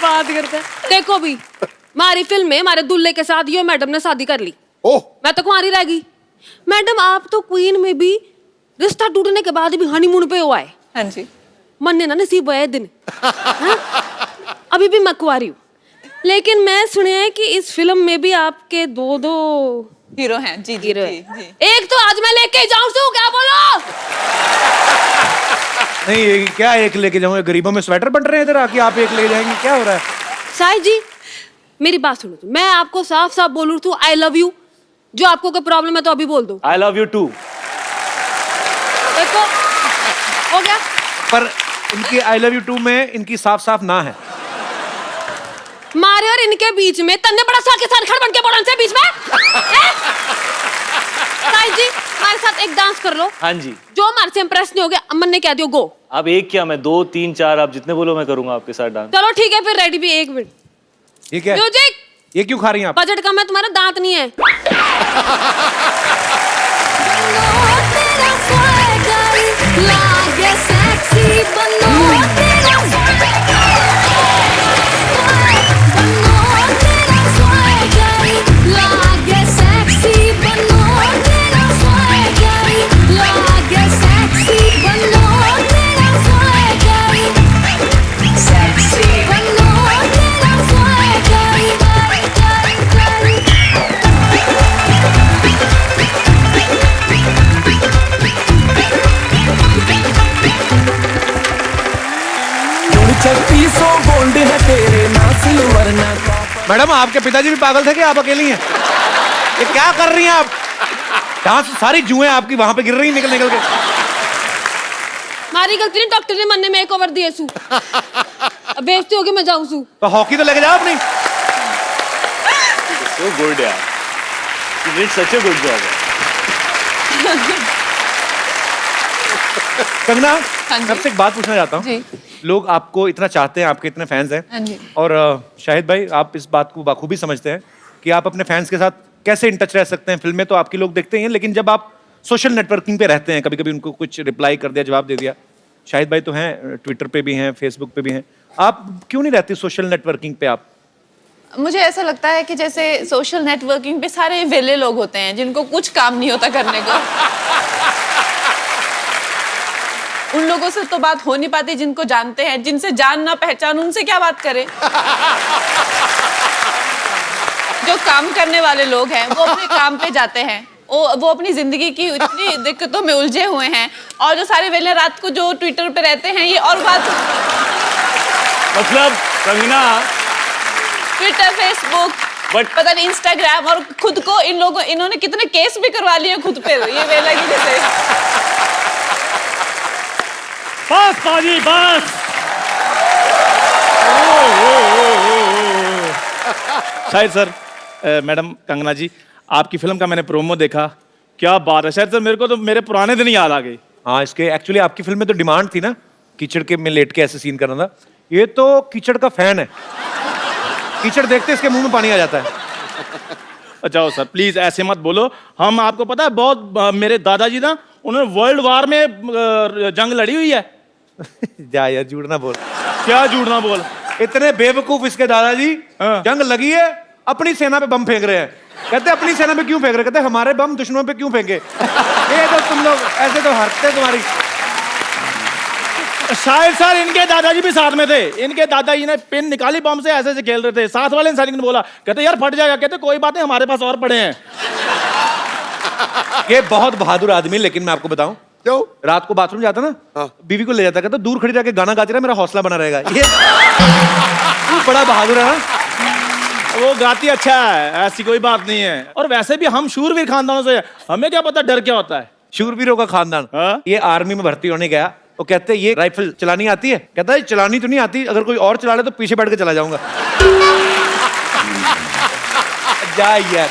बात करता है। देखो भी, हमारी फिल्म में हमारे दुल्हे के साथ यो मैडम ने शादी कर ली। ओह, मैं तो कुंवारी रह गई। मैडम, आप तो क्वीन में भी रिश्ता टूटने के बाद भी हनीमून पे हुआ है। हाँ जी। मन ने ना नसीब है दिन। हाँ? अभी भी मैं कुंवारी हूँ, लेकिन मैं सुने हैं कि इस फिल्म में भी आपके 2 हीरो हैं। जी जी, हीरो जी, हैं। जी। एक तो आज मैं लेके जाऊँ सू, क्या बोलो? नहीं, ये क्या एक लेके जाऊंगा? गरीबों में स्वेटर बन रहे हैं इधर आके, आप एक ले जाएंगे? क्या हो रहा है? साई जी, मेरी बात सुनो। तो मैं आपको साफ साफ बोलूँ तो आई लव यू। जो आपको कोई प्रॉब्लम है तो अभी बोल दो। I love you too. देखो, हो गया। पर इनकी आई लव यू टू में इनकी साफ साफ ना है। मारे और इनके बीच में तन्ने बड़ा सा किसान खड़ बन के बोलन से बीच में। साई जी, हमारे साथ एक डांस कर लो। हाँ जी। जो हमारे से इम्प्रेस नहीं हो गया, अमन ने कह दियो गो। अब एक क्या, मैं 2 3 4 आप जितने बोलो मैं करूंगा आपके साथ डांस। चलो ठीक है, फिर रेडी भी। 1 मिनट। ये क्या है? म्यूजिक। ये क्यों खा रही हैं आप? बजट कम है, तुम्हारा दांत नहीं है। मैडम, आपके पिताजी भी पागल थे कि आप अकेली हैं? ये क्या कर रही हैं आप? यहाँ से सारी जुएं आपकी वहां पे गिर रही हैं निकल निकल के। मारी गलती नहीं, डॉक्टर ने मन ने मेक ओवर दिए सू। अब बेइज्जती होगी, मैं जाऊँ सू। तो हॉकी तो लेके जाओ अपनी। So good यार, you did such a good job। Kangana, हाँ जी। मैं आपसे एक बात पूछना चाहता हूँ। जी। लोग आपको इतना चाहते हैं, आपके इतने फैंस हैं। हाँ जी। और शाहिद भाई, आप इस बात को बाखूबी समझते हैं कि आप अपने फैंस के साथ कैसे इन टच रह सकते हैं। फिल्में तो आपकी लोग देखते हैं, लेकिन जब आप सोशल नेटवर्किंग पे रहते हैं, कभी कभी उनको कुछ रिप्लाई कर दिया, जवाब दे दिया। शाहिद भाई तो हैं, ट्विटर पे भी हैं, फेसबुक पे भी हैं, आप क्यों नहीं रहती सोशल नेटवर्किंग पे? आप मुझे ऐसा लगता है कि जैसे सोशल नेटवर्किंग पे सारे वेले लोग होते हैं जिनको कुछ काम नहीं होता करने को। उन लोगों से तो बात हो नहीं पाती जिनको जानते हैं, जिनसे जान ना पहचान उनसे क्या बात करें। जो काम करने वाले लोग हैं वो अपने काम पे जाते हैं, वो अपनी जिंदगी की इतनी दिक्कतों में उलझे हुए हैं, और जो सारे वेले रात को जो ट्विटर पे रहते हैं, ये और बात। मतलब कंगना, ट्विटर, फेसबुक, पता नहीं इंस्टाग्राम, और खुद को इन्होंने कितने केस भी करवा लिए खुद पे ये वेला की जैसे। बस पाजी बस। शाहिद सर, मैडम कंगना जी, आपकी फिल्म का मैंने प्रोमो देखा, क्या बात है शाहिद सर, मेरे को तो मेरे पुराने दिन याद आ गए। हाँ, इसके एक्चुअली आपकी फिल्म में तो डिमांड थी ना, कीचड़ के में लेट के ऐसे सीन करना था। ये तो कीचड़ का फैन है, कीचड़ देखते इसके मुंह में पानी आ जाता है। अच्छा सर प्लीज ऐसे मत बोलो, हम आपको पता है बहुत मेरे दादाजी ना, उन्होंने वर्ल्ड वार में जंग लड़ी हुई है। जा यार, झूठ ना बोल। क्या झूठ ना बोल, इतने बेवकूफ इसके दादाजी, हाँ। जंग लगी है, अपनी सेना पे बम फेंक रहे हैं। कहते अपनी सेना पे क्यों फेंक रहे, कहते हमारे बम दुश्मनों पे क्यों फेंके। ये तो तुम लोग ऐसे तो हरते तुम्हारी। शायद सर इनके दादाजी भी साथ में थे, इनके दादाजी ने पिन निकाली बम से, ऐसे ऐसे खेल रहे थे, साथ वाले इंसान ने बोला, कहते यार फट जाएगा, कहते कोई बात नहीं हमारे पास और पड़े हैं। ये बहुत बहादुर आदमी, लेकिन मैं आपको बताऊं, क्यों? रात को बाथरूम जाता ना, हाँ। बीवी को ले जाता, कहता दूर खड़ी रह के गाना गाती रहा, मेरा हौसला बना रहेगा। ये बड़ा बहादुर है ना। वो गाती अच्छा है, ऐसी कोई बात नहीं है, और वैसे भी हम शूरवीर खानदानों से, हमें क्या पता डर क्या होता है। शूरवीरों का खानदान। हाँ? ये आर्मी में भर्ती होने गया, वो कहते ये राइफल चलानी आती है, कहता है चलानी तो नहीं आती, अगर कोई और चला ले तो पीछे बैठ के चला जाऊंगा। जा यार।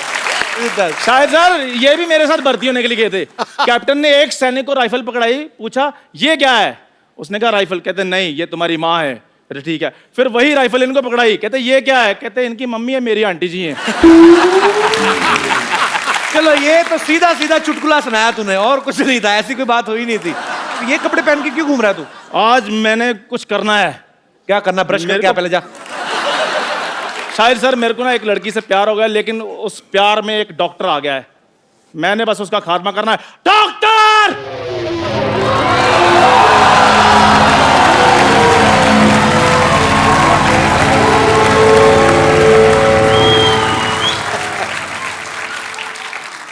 शायद सर ये भी मेरे साथ भर्ती होने के लिए गए थे, कैप्टन ने एक सैनिक को राइफल पकड़ाई, पूछा ये क्या है, उसने कहा राइफल, कहते नहीं ये तुम्हारी माँ है, कहते ठीक है, फिर वही राइफल इनको पकड़ाई, कहते ये क्या है, कहते इनकी मम्मी है, मेरी आंटी जी हैं। चलो ये तो सीधा सीधा चुटकुला सुनाया तूने, और कुछ नहीं था, ऐसी कोई बात हुई नहीं थी। ये कपड़े पहन के क्यों घूम रहा है तू? आज मैंने कुछ करना है। क्या करना, ब्रश मेरे करके आ को- पहले जा। शायद सर मेरे को ना एक लड़की से प्यार हो गया, लेकिन उस प्यार में एक डॉक्टर आ गया है, मैंने बस उसका खात्मा करना है। डॉक्टर!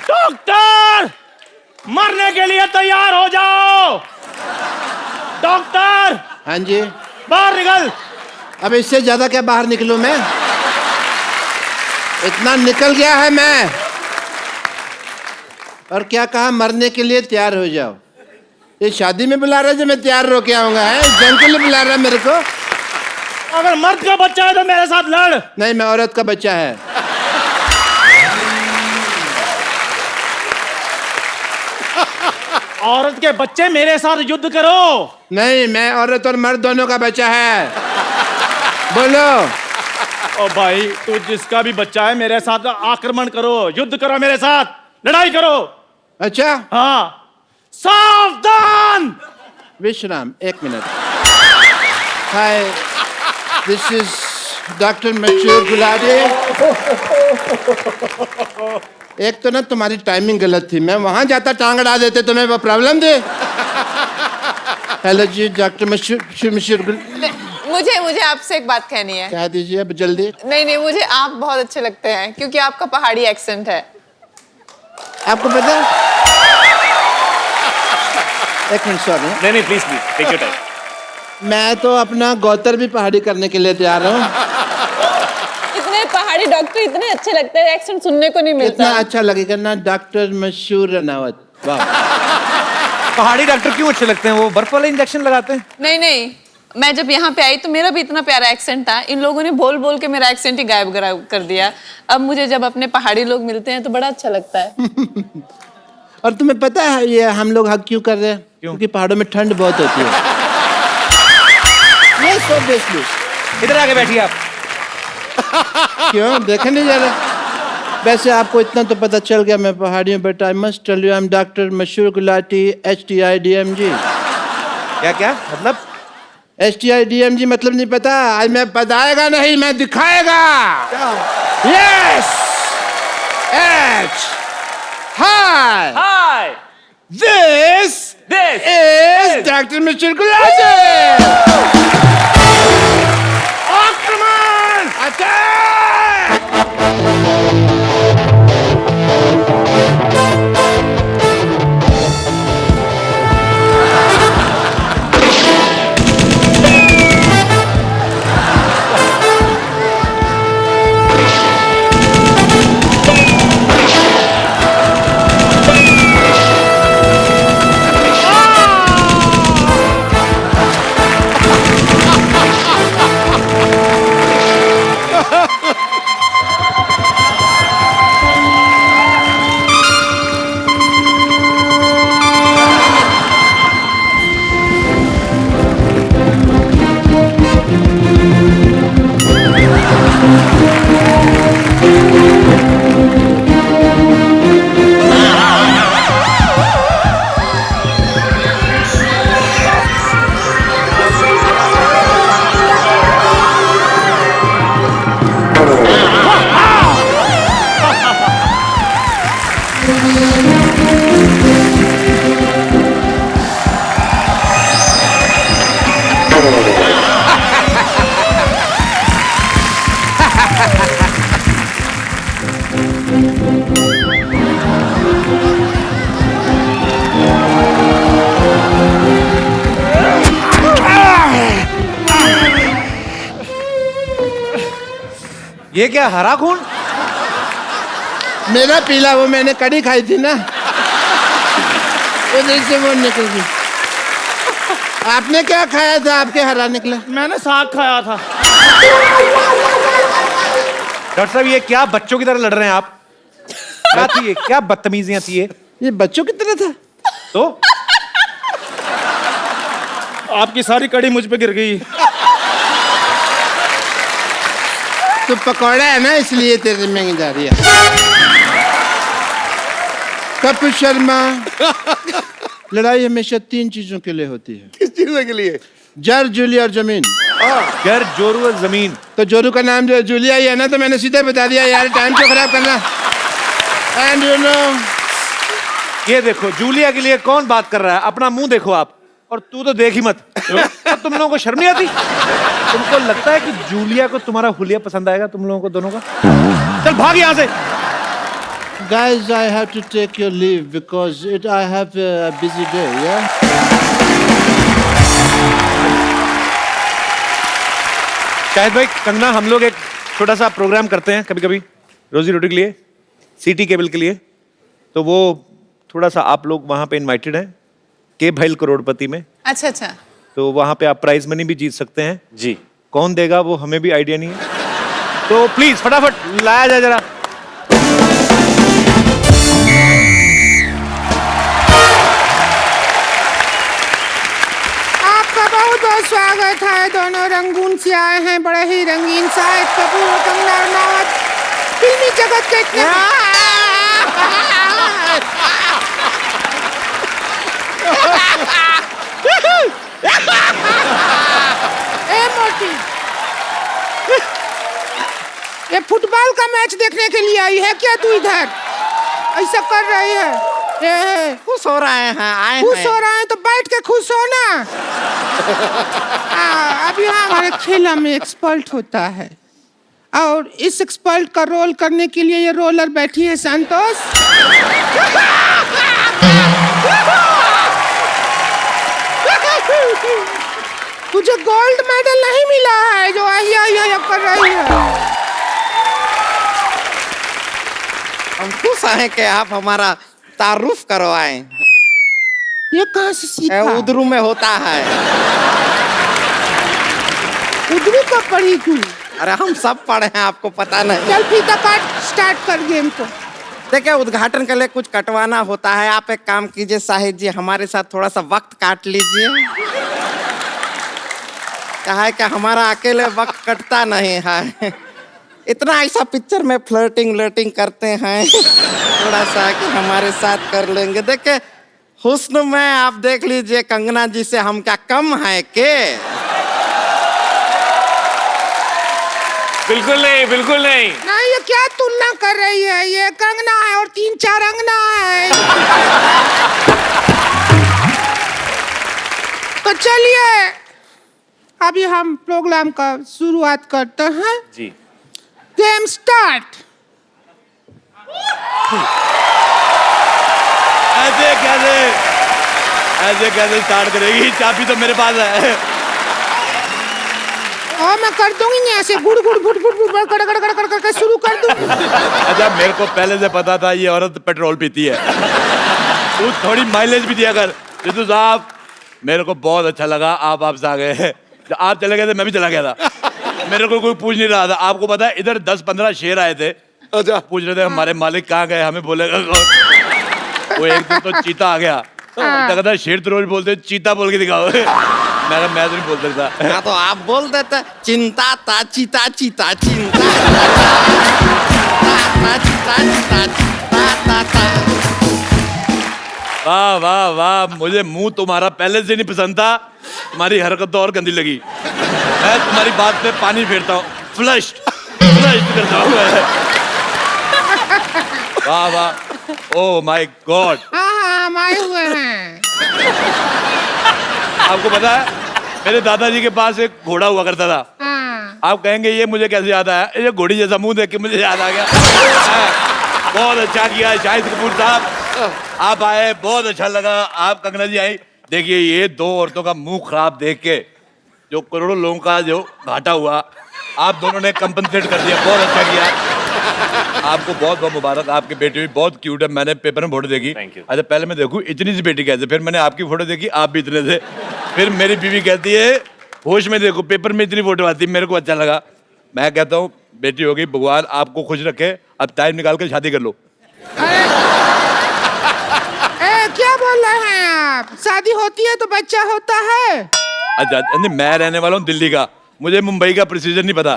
डॉक्टर! मरने के लिए तैयार हो जाओ। डॉक्टर! हाँ जी, बाहर निकल। अब इससे ज्यादा क्या बाहर निकलूं मैं? इतना निकल गया है मैं। और क्या कहा, मरने के लिए तैयार हो जाओ। ये शादी में बुला रहा है जो मैं तैयार होके आऊंगा, है जंग के लिए बुला रहा है मेरे को? अगर मर्द का बच्चा है तो मेरे साथ लड़। नहीं, मैं औरत का बच्चा है। औरत के बच्चे मेरे साथ युद्ध करो। नहीं, मैं औरत और मर्द दोनों का बच्चा है। बोलो। ओ भाई तू जिसका भी बच्चा है मेरे साथ आक्रमण करो, युद्ध करो मेरे साथ, लड़ाई करो। अच्छा, हाँ, सावधान। विश्राम, एक minute. Hi, this is doctor मशहूर गुलाटी। एक तो ना तुम्हारी टाइमिंग गलत थी, मैं वहां जाता टांग अड़ा देते, तुम्हें वो प्रॉब्लम थी। हेलो जी, डॉक्टर मशहूर मुझे आपसे एक बात कहनी है। कह दीजिए अब जल्दी। नहीं, मुझे आप बहुत अच्छे लगते हैं क्योंकि आपका पहाड़ी एक्सेंट है। आपको पता है? एक मिनट, सॉरी। नहीं प्लीज टेक योर टाइम। मैं तो अपना गौतर भी पहाड़ी करने के लिए तैयार हूँ। इतने पहाड़ी डॉक्टर इतने अच्छे लगते हैं, एक्सेंट सुनने को नहीं मिलता। इतना अच्छा लगेगा ना, डॉक्टर मशहूर रनावत। वाह। पहाड़ी डॉक्टर क्यों अच्छे लगते हैं, वो बर्फ वाले इंजेक्शन लगाते हैं? नहीं, मैं जब यहाँ पे आई तो मेरा भी इतना प्यारा एक्सेंट था, इन लोगों ने बोल बोल के मेरा एक्सेंट ही गायब कर दिया। अब मुझे जब अपने पहाड़ी लोग मिलते हैं तो बड़ा अच्छा लगता है। और तुम्हें पता है ये हम लोग हक क्यों कर रहे हैं? क्योंकि पहाड़ों में ठंड बहुत होती है। Yes, obviously. इधर आके बैठिए आप। क्यों देखे नहीं जा रहे? वैसे आपको इतना तो पता चल गया मैं पहाड़ियों, but I must tell you I am doctor मशहूर गुलाटी HTIDMG। क्या मतलब? HTIDMG मतलब नहीं पता? आज मैं बताएगा नहीं, मैं दिखाएगा। Yes, H, hi, hi, this is doctor मशहूर गुलाटी। आक्रमण! अटैक! ये क्या हरा खून? मेरा पीला, वो मैंने कड़ी खाई थी ना, उधर से वो निकल गई। आपने क्या खाया था, आपके हरा निकला? मैंने साग खाया था। डॉक्टर साहब ये क्या बच्चों की तरह लड़ रहे हैं आप? क्या थी ये? क्या बदतमीजियां थी ये बच्चों की तरह था। तो आपकी सारी कड़ी मुझ पे गिर गई। तो पकौड़ा है ना, इसलिए तेरे में जा रही है। कपिल शर्मा, लड़ाई हमेशा 3 चीजों के लिए होती है। किस चीज के लिए? जर, जूली और जमीन। जर, जोरू और जमीन। तो जोरू का नाम जो जूलिया ही है ना, तो मैंने सीधे बता दिया यार, टाइम क्यों खराब करना। एंड यू नो, ये देखो जूलिया के लिए कौन बात कर रहा है? अपना मुंह देखो आप, और तू तो देख ही मत। अब तुम लोगों को शर्म नहीं आती? तुमको लगता है कि जूलिया को तुम्हारा हुलिया पसंद आएगा? तुम लोगों को दोनों का? चल भाग यहाँ से। guys, I have to take your leave because I have a busy day, yeah? Shahid भाई, कंगना, हम लोग एक छोटा सा प्रोग्राम करते हैं कभी कभी रोजी रोटी के लिए, सिटी केबल के लिए। तो वो थोड़ा सा आप लोग वहाँ पे इनवाइटेड हैं, के भाईल करोड़पति में। अच्छा अच्छा। तो वहाँ पे आप प्राइज मनी भी जीत सकते हैं। जी। कौन देगा वो हमें भी आइडिया नहीं है। तो प्लीज फटाफट लाया जाए जरा। आपका बहुत बहुत स्वागत है। दोनों रंगून से आए हैं, बड़े ही रंगीन। शाहिद कपूर और कंगना रनावत फिल्मी जगत के इतने ए मोटी, ये फुटबॉल का मैच देखने के लिए आई है क्या तू इधर? ऐसा कर रही है? खुश हो रहे हैं, आए खुश हो रहे हैं तो बैठ के खुश हो ना। अब यहाँ हमारे खेला में एक्सपर्ट होता है, और इस एक्सपर्ट का रोल करने के लिए ये रोलर बैठी है संतोष। तुझे गोल्ड मेडल नहीं मिला है जो आहिया कर रही है। हम खुश हैं कि आप हमारा तारुफ करवाएं। ये कहाँ से सीखा? उधरू में होता है। उधरू का पढ़ी तू? अरे हम सब पढ़े हैं, आपको पता नहीं। चल फीता काट, स्टार्ट कर गेम को। देखिए, उद्घाटन के लिए कुछ कटवाना होता है। आप एक काम कीजिए शाहिद जी, हमारे साथ थोड़ा सा वक्त काट लीजिए। क्या है कि हमारा अकेले वक्त कटता नहीं है। इतना ऐसा पिक्चर में फ्लर्टिंग करते हैं, थोड़ा सा कि हमारे साथ कर लेंगे। देखिए, हुस्न में आप देख लीजिए कंगना जी से हम क्या कम है के? बिल्कुल नहीं, बिल्कुल नहीं। नहीं, ये क्या तुलना कर रही है? ये कंगना है और 3-4 अंगना है। तो चलिए अभी हम प्रोग्राम का शुरुआत करते हैं। जी। Game start. ऐसे कैसे स्टार्ट करेगी? चाबी तो मेरे पास है। और मैं कर दूंगी नहीं, ऐसे गुड़ गुड़ गुड़ गुड़ गुड़ कड़ कड़ कड़ कड़ करके शुरू कर दूंगी। अच्छा, मेरे को पहले से पता था ये औरत पेट्रोल पीती है। तू थोड़ी माइलेज भी दिया कर। जितू साहब, मेरे को बहुत अच्छा लगा आप आपसे आ गए। जब आप चले गए थे मैं भी चला गया था। मेरे को कोई पूछ नहीं रहा था। आपको पता है इधर 10-15 शेर आए थे। अच्छा। पूछ रहे थे हमारे मालिक कहाँ गए, हमें बोलेगा कौन। वो एक दिन तो चीता आ गया। कहता शेर तो रोज बोलते, चीता बोल के दिखाओ। मैं तो नहीं बोल सकता। हाँ, तो आप बोल देते चिंता ता चीता चीता चिंता वाह वाह वाह, मुझे मुंह तुम्हारा पहले से नहीं पसंद था। तुम्हारी हरकत तो और गंदी लगी। मैं तुम्हारी बात पे पानी फेरता हूँ, फ्लश करता हूँ। वाह वाह, ओह माय गॉड। हाँ, हम आए हुए हैं। आपको पता है मेरे दादाजी के पास एक घोड़ा हुआ करता था। हाँ। आप कहेंगे ये मुझे कैसे याद आया? ये घोड़ी जैसा मुंह देख के मुझे याद आ गया। बहुत अच्छा किया शाहिद कपूर साहब, आप आए, बहुत अच्छा लगा। आप कंगना जी आई। देखिए, ये 2 औरतों का मुंह खराब देख के जो करोड़ों लोगों का जो घाटा हुआ, आप दोनों ने कंपनसेट कर दिया, बहुत अच्छा किया। आपको बहुत बहुत मुबारक, आपकी बेटी भी बहुत क्यूट है। मैंने पेपर में फोटो देखी। Thank you. अच्छा पहले मैं देखूं इतनी सी बेटी कैसे, फिर मैंने आपकी फोटो देखी, आप भी इतने थे। फिर मेरी बीवी कहती है होश में देखो, पेपर में इतनी फोटो आती है, मेरे को अच्छा लगा। मैं कहता हूँ बेटी होगी, भगवान आपको खुश रखे, अब टाइम निकाल के शादी कर लो। क्या बोल रहे हैं आप? शादी होती है तो बच्चा होता है। अच्छा नहीं, मैं रहने वाला हूँ दिल्ली का, मुझे मुंबई का प्रोसीजर नहीं पता।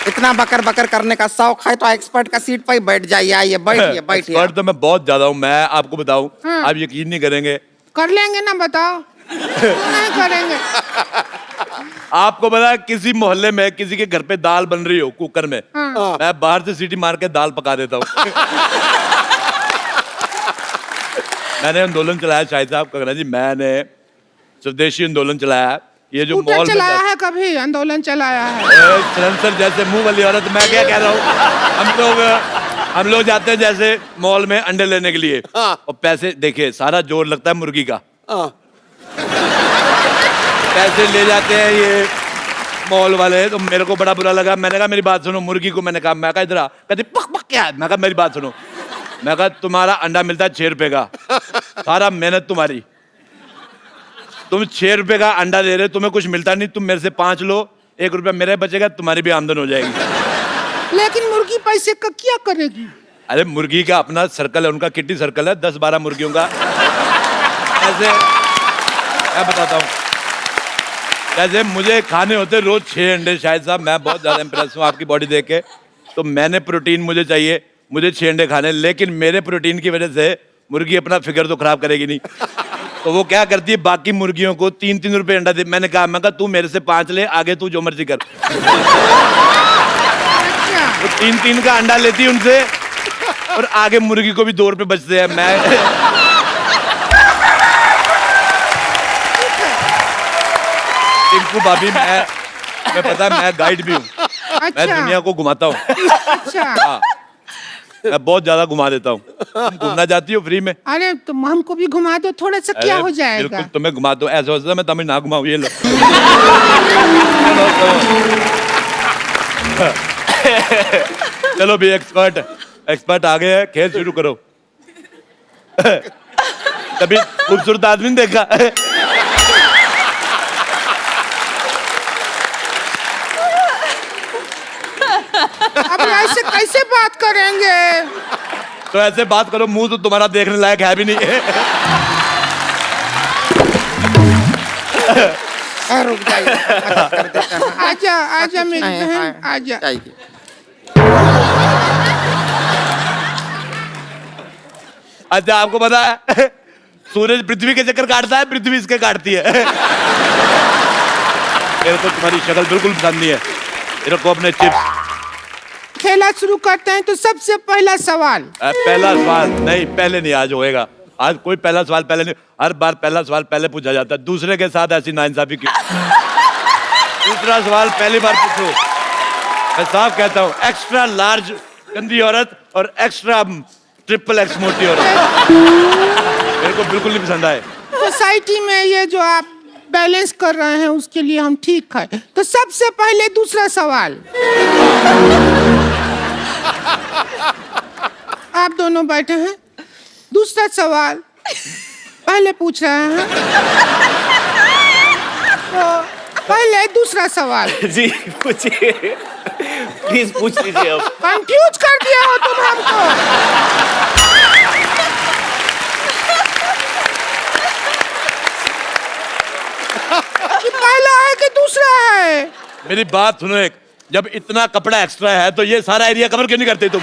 इतना बकर बकर करने का शौक है तो एक्सपर्ट का सीट पर ही बैठ जाइए। आइए बैठिए बैठिए। एक्सपर्ट तो मैं बहुत ज्यादा हूँ, मैं आपको बताऊँ, आप यकीन नहीं करेंगे। कर लेंगे ना, बताओ। क्यों नहीं करेंगे? आपको पता किसी मोहल्ले में किसी के घर पे दाल बन रही हो कुकर में, मैं बाहर से सीटी मार के दाल पका देता हूँ। मैंने आंदोलन चलाया शाहिद साहब, कंगना जी, मैंने स्वदेशी आंदोलन चलाया। ये जो स्कूटर मॉल में चलाया है, कभी आंदोलन चलाया है? सलेंसर जैसे मुंह वाली औरत, मैं क्या कह रहा हूँ, हम लोग जाते हैं जैसे मॉल में अंडे लेने के लिए, और पैसे देखिए सारा जोर लगता है मुर्गी का, पैसे ले जाते हैं ये मॉल वाले। तो मेरे को बड़ा बुरा लगा, मैंने कहा मेरी बात सुनो, मुर्गी को मैंने कहा, मैं कहा इधर आ, कहती पक पक क्या है? मैं कहा मेरी बात सुनो, मैं कहा तुम्हारा अंडा मिलता है 6 रुपए का, सारा मेहनत तुम्हारी, तुम 6 रुपए का अंडा दे रहे, तुम्हें कुछ मिलता नहीं, तुम मेरे से 5 लो, 1 रुपया मेरा बचेगा, तुम्हारी भी आमदन हो जाएगी। लेकिन मुर्गी पैसे का क्या करेगी? अरे मुर्गी का अपना सर्कल है, उनका किट्टी सर्कल है, 10-12 मुर्गियों का। ऐसे मैं बताता हूँ, जैसे मुझे खाने होते रोज 6 अंडे, शायद साहब मैं बहुत ज्यादा इंप्रेस हूँ आपकी बॉडी देख के, तो मैंने प्रोटीन मुझे चाहिए, मुझे 6 अंडे खाने, लेकिन मेरे प्रोटीन की वजह से मुर्गी अपना फिगर तो खराब करेगी नहीं, तो वो क्या करती है बाकी मुर्गियों को 3-3 रुपए अंडा दे। मैं कहा तू मेरे से 5 ले, आगे तू जो मर्जी कर। वो 3-3 का अंडा लेती है उनसे, और आगे मुर्गी को भी 2 रुपए बचते हैं। मैं टिंकू भाभी, मैं पता है मैं गाइड भी हूँ, मैं दुनिया को घुमाता हूँ। अच्छा। मैं बहुत ज्यादा घुमा देता हूँ। तुम घूमना चाहती हो फ्री में? अरे तुम हमको भी घुमा दो थोड़ा सा, क्या हो जाएगा? बिल्कुल तुम्हें घुमा दो, ऐसा होता है मैं तुम्हें ना घुमाऊँ, ये लो। चलो भी एक्सपर्ट आ गए हैं, खेल शुरू करो। कभी खूबसूरत आदमी नहीं देखा? अब ऐसे कैसे बात करेंगे? तो ऐसे बात करो, मुंह तो तुम्हारा देखने लायक है भी नहीं है। रुक जाइए, आजा आजा मेरी बहन, आजा। अच्छा आपको पता है सूरज पृथ्वी के चक्कर काटता है, पृथ्वी इसके काटती है। मेरे को तुम्हारी शक्ल बिल्कुल पसंद नहीं है, मेरे को अपने चिप्स। खेला शुरू करते हैं तो सबसे पहला सवाल। पहला सवाल नहीं, पहले नहीं, आज होएगा। आज कोई पहला सवाल पहले नहीं, हर बार पहला सवाल पहले पूछा जाता है, दूसरे के साथ ऐसी नाइंसाफी क्यों? दूसरा सवाल पहली बार पूछो। मैं साफ कहता हूँ, एक्स्ट्रा लार्ज गंदी औरत और एक्स्ट्रा XXX मोटी औरत मेरे को बिल्कुल नहीं पसंद आए। सोसाइटी में ये जो आप बैलेंस कर रहे हैं उसके लिए हम ठीक है। तो सबसे पहले दूसरा सवाल, आप दोनों बैठे हैं, दूसरा सवाल पहले पूछ रहे हैं, तो पहले दूसरा सवाल। जी पूछिए, प्लीज पूछ लीजिए। अब कंफ्यूज कर दिया हो तुम हमको। कि पहला है कि दूसरा है? मेरी बात सुनो, एक जब इतना कपड़ा एक्स्ट्रा है तो ये सारा एरिया कवर क्यों नहीं करते तुम?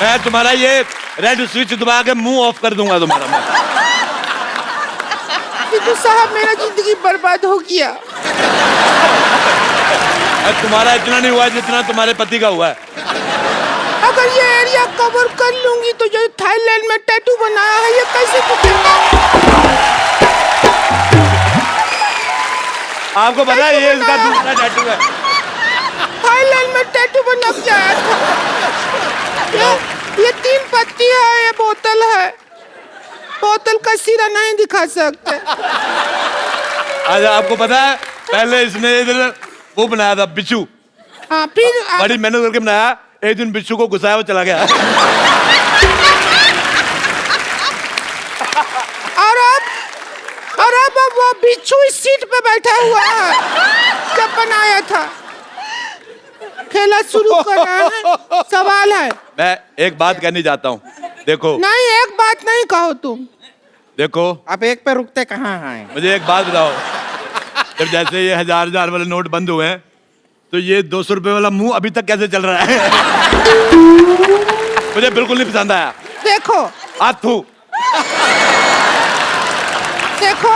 मैं तुम्हारा ये रेड स्विच दबा के मुंह ऑफ कर दूंगा तुम्हारा। तो साहब मेरा जिंदगी बर्बाद हो गया। तुम्हारा इतना नहीं हुआ जितना तुम्हारे पति का हुआ है। अगर ये एरिया कवर कर लूंगी तो जो थाईलैंड में टैटू बनाया है ये कैसे दिखेगा? आपको पता है ये इसका दूसरा टैटू है। थाईलैंड में टैटू बना के आया था। ये 3 पत्ती है, ये बोतल है। बोतल का सिरा नहीं दिखा सकते। अच्छा, आपको पता है पहले इसने इधर वो बनाया था बिच्छू। हाँ, फिर बड़ी मेहनत करके बनाया, एक दिन बिच्छू को घुसाया, वो चला गया। और अब वो बिच्छू इस सीट पे बैठा हुआ है जब बनाया था। खेला शुरू करना है, सवाल है। मैं एक बात कहनी चाहता हूँ, देखो। नहीं, एक बात नहीं कहो तुम। देखो, आप एक पे रुकते कहाँ हैं? मुझे एक बात बताओ, जब जैसे ये 1000 वाले नोट बंद हुए हैं, तो ये 200 रुपए वाला मुंह अभी तक कैसे चल रहा है? मुझे बिल्कुल नहीं पसंद आया। देखो, आथू। देखो,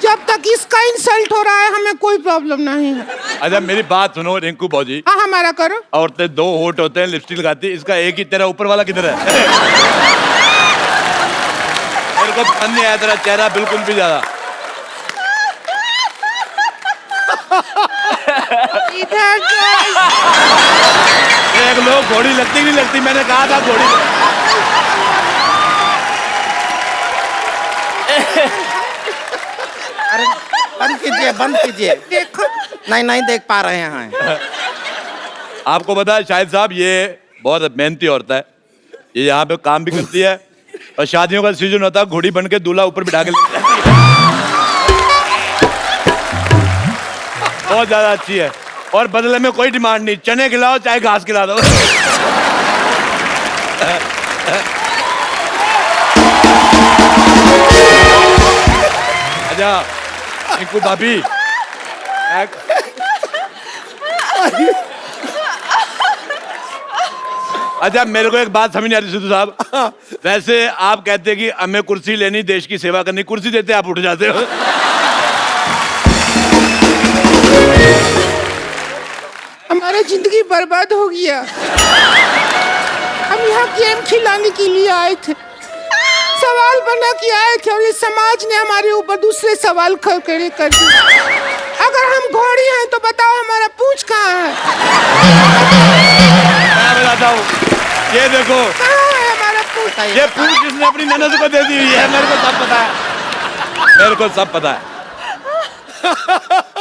जब तक इसका इंसल्ट हो रहा है हमें कोई प्रॉब्लम नहीं है। अच्छा, मेरी बात सुनो रिंकू भौजी। हाँ, हमारा करो। औरतें 2 होठ होते हैं, लिपस्टिक लगाती है, इसका एक ही, तेरा ऊपर वाला किधर है? मेरे को पसंद नहीं आया तेरा चेहरा बिल्कुल भी ज्यादा। इधर एक लोग घोड़ी लगती नहीं लगती, मैंने कहा था घोड़ी। अरे बंद कीजिए, बंद कीजिए। देखो, नहीं देख पा रहे हैं। आपको पता है शाहिद साहब, ये बहुत मेहनती औरत है, ये यहाँ पे काम भी करती है, और शादियों का सीजन होता है, घोड़ी बन के दूल्हा ऊपर बिठा के ले जाती है। बहुत ज्यादा अच्छी है, और बदले में कोई डिमांड नहीं, चने खिलाओ चाहे घास खिला दो। अच्छा रिंकू भाभी, अच्छा मेरे को एक बात समझ नहीं आ रही सिद्धू साहब, वैसे आप कहते हैं कि हमें कुर्सी लेनी, देश की सेवा करनी, कुर्सी देते आप उठ जाते हो। हमारा जिंदगी बर्बाद हो गया। हम यहाँ गेम खिलाने के लिए आए थे, सवाल बना के आए थे, और ये समाज ने हमारे ऊपर दूसरे सवाल खड़े कर दिए। अगर हम घोड़ी हैं तो बताओ हमारा पूंछ कहाँ है? मैं बताता हूँ, ये देखो, कहाँ है हमारा पूंछ? ये पूंछ जिसने अपनी ननद को दे दी हुई है, मेरे को सब पता है, मेरे को सब पता है।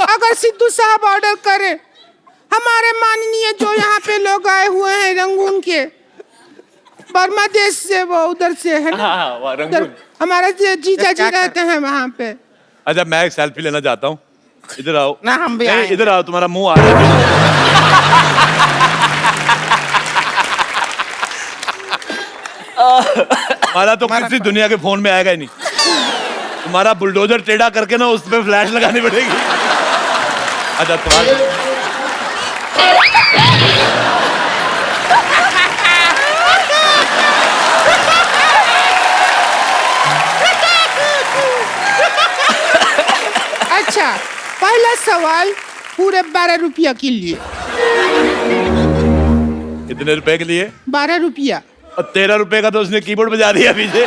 अगर सिद्धू साहब ऑर्डर करें, हमारे माननीय जो यहाँ पे लोग आए हुए हैं रंगून के, बर्मा देश से, वो उधर से है ना, उधर हमारा जीजा जी रहते हैं वहाँ पे। अच्छा मैं एक सेल्फी लेना चाहता हूँ, इधर आओ ना हम भी नहीं, इधर आओ, तुम्हारा मुंह आ रहा है। हमारा तो किसी दुनिया के फोन में आएगा ही नहीं, तुम्हारा बुलडोजर टेढ़ा करके ना उस पे फ्लैश लगानी पड़ेगी। अच्छा तुम्हारा अच्छा, पहला सवाल पूरे 12 रुपया के लिए। कितने रुपए के लिए? 12 रुपया। और 13 रुपए का तो उसने कीबोर्ड बजा दिया पीछे।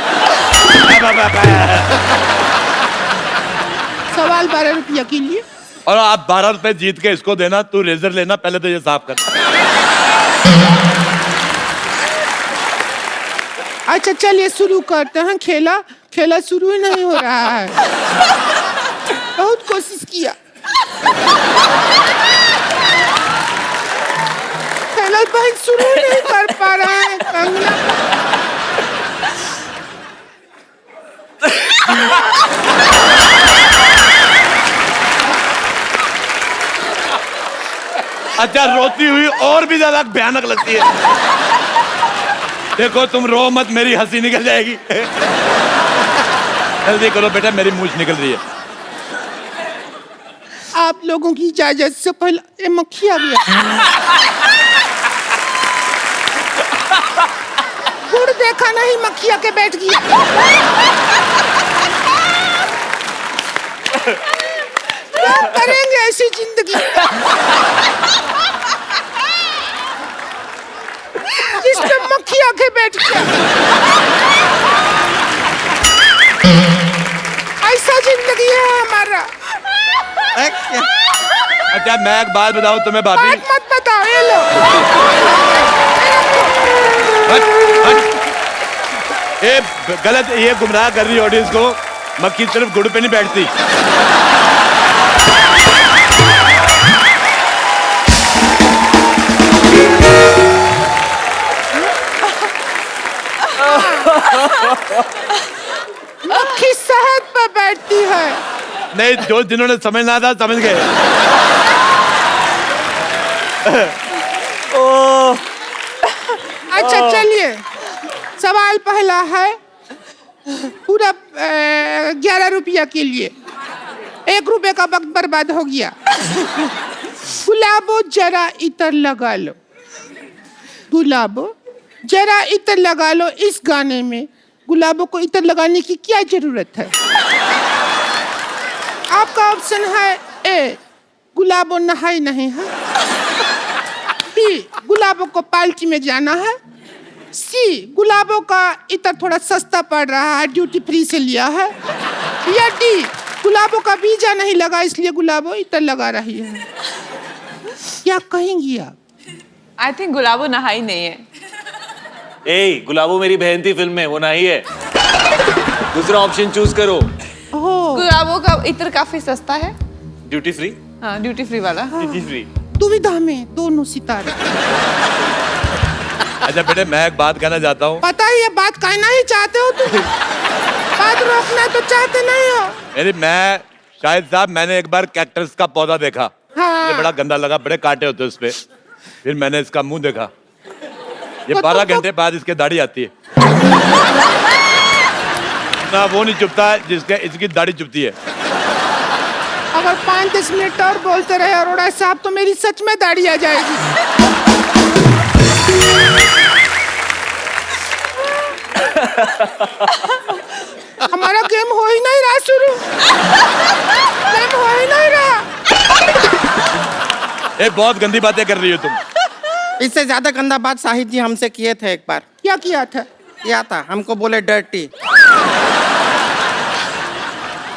सवाल 12 रुपया के लिए। और आप 12 रुपए जीत के इसको देना, तू रेजर लेना, पहले तो ये साफ कर। अच्छा चलिए शुरू करते हैं खेला। खेला शुरू ही नहीं हो रहा है, बहुत कोशिश किया, खेला भाई शुरू ही नहीं कर पा रहा है। कंगना अच्छा रोती हुई और भी ज्यादा भयानक लगती है। देखो तुम रो मत, मेरी हंसी निकल जाएगी। जल्दी करो बेटा, मेरी मूंछ निकल रही है। आप लोगों की इजाजत से पहले ये मक्खी आ गया। गुड़ देखा नहीं, मक्खी आके बैठ गई। क्या करेंगे ऐसी जिंदगी जिसपे मक्खी आके बैठ गया? ऐसा जिंदगी है हमारा। अच्छा मैं एक बात बताऊं तुम्हें भाभी, बात मत बताओ, ये लो। ये गलत, ये गुमराह कर रही ऑडियंस को। मक्खी सिर्फ गुड़ पे नहीं बैठती। मक्खी शहद पे बैठती है। नहीं, जो जिन्होंने समझना था समझ गए। अच्छा चलिए, सवाल पहला है पूरा 11 रुपया के लिए। 1 रुपए का वक्त बर्बाद हो गया। गुलाबो जरा इतर लगा लो, गुलाबो जरा इतर लगा लो। इस गाने में गुलाबों को इतर लगाने की क्या जरूरत है? आपका ऑप्शन है ए, गुलाबो नहाई नहीं है। बी, गुलाबों को पार्टी में जाना है। सी, गुलाबों का इतर थोड़ा सस्ता पड़ रहा है, ड्यूटी फ्री से लिया है। या डी, गुलाबों का वीजा नहीं लगा इसलिए गुलाबों इतर लगा रही है। क्या कहेंगी आप? आई थिंक गुलाबो नहाई नहीं है। ए, गुलाबो मेरी बहन थी फिल्म में, वो नहीं है। दूसरा ऑप्शन चूज करो। गुलाबो का इत्र काफी सस्ता है। Duty free. हाँ, ड्यूटी फ्री वाला। Duty free. दुविधा में दोनों सितारे। अच्छा बेटे, मैं एक बात कहना चाहता हूँ। पता है ये बात कहना ही चाहते हो तुम। बात रोकना तो चाहते नहीं हो। मेरी मैं शाहिद साहब, मैंने एक बार कैक्टस का पौधा देखा। हाँ। ये बड़ा गंदा लगा, बड़े कांटे होते उस पे। फिर मैंने इसका मुंह देखा। ये तो 12 घंटे बाद इसके दाढ़ी आती है। ना वो नहीं चुपता जिसके इसकी दाढ़ी चुपती है। अगर 5-10 मिनट और बोलते रहे अरोड़ा साहब तो मेरी सच में दाढ़ी आ जाएगी। हमारा गेम हो ही नहीं रहा शुरू। गेम हो ही नहीं रहा। ये बहुत गंदी बातें कर रही हो तुम। इससे ज्यादा गंदा बात शाहिद जी हमसे किए थे एक बार। क्या किया था? किया था, हमको बोले डर्टी।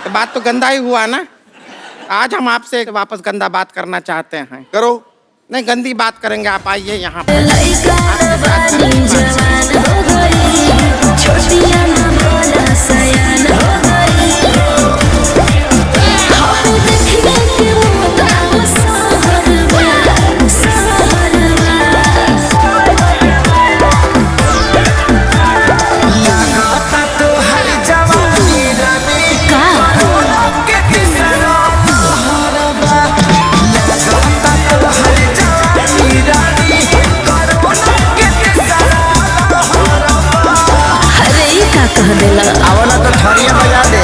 तो बात तो गंदा ही हुआ ना। आज हम आपसे वापस गंदा बात करना चाहते हैं। करो। नहीं, गंदी बात करेंगे, आप आइए यहाँ पर। आवला तो थरिया बजा दे।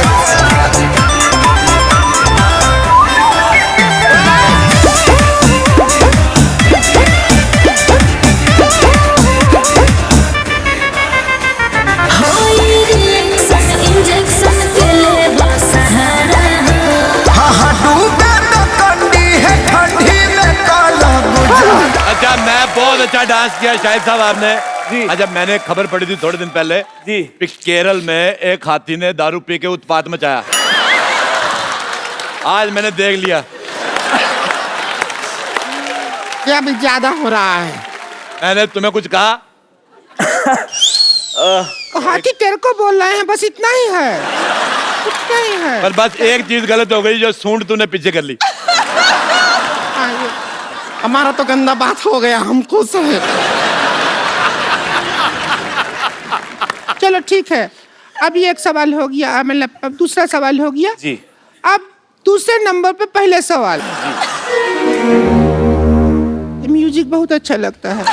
अच्छा, मैं बहुत अच्छा डांस किया शाहिद साहब आपने। अच्छा, मैंने खबर पड़ी थी थोड़े दिन पहले जी कि केरल में एक हाथी ने दारू पी के उत्पात मचाया। आज मैंने देख लिया। क्या भी ज्यादा हो रहा है? मैंने तुम्हें कुछ कहा? हाथी तेरे को बोल रहे हैं, बस इतना ही है। इतना ही है। पर बस एक चीज गलत हो गई, जो सूंड तूने पीछे कर ली। हमारा तो गंदा बात हो गया, हम खुश हैं। चलो ठीक है, अब ये एक सवाल हो गया, मतलब अब दूसरा सवाल हो गया जी। अब दूसरे नंबर पे पहले सवाल। म्यूजिक बहुत अच्छा लगता है।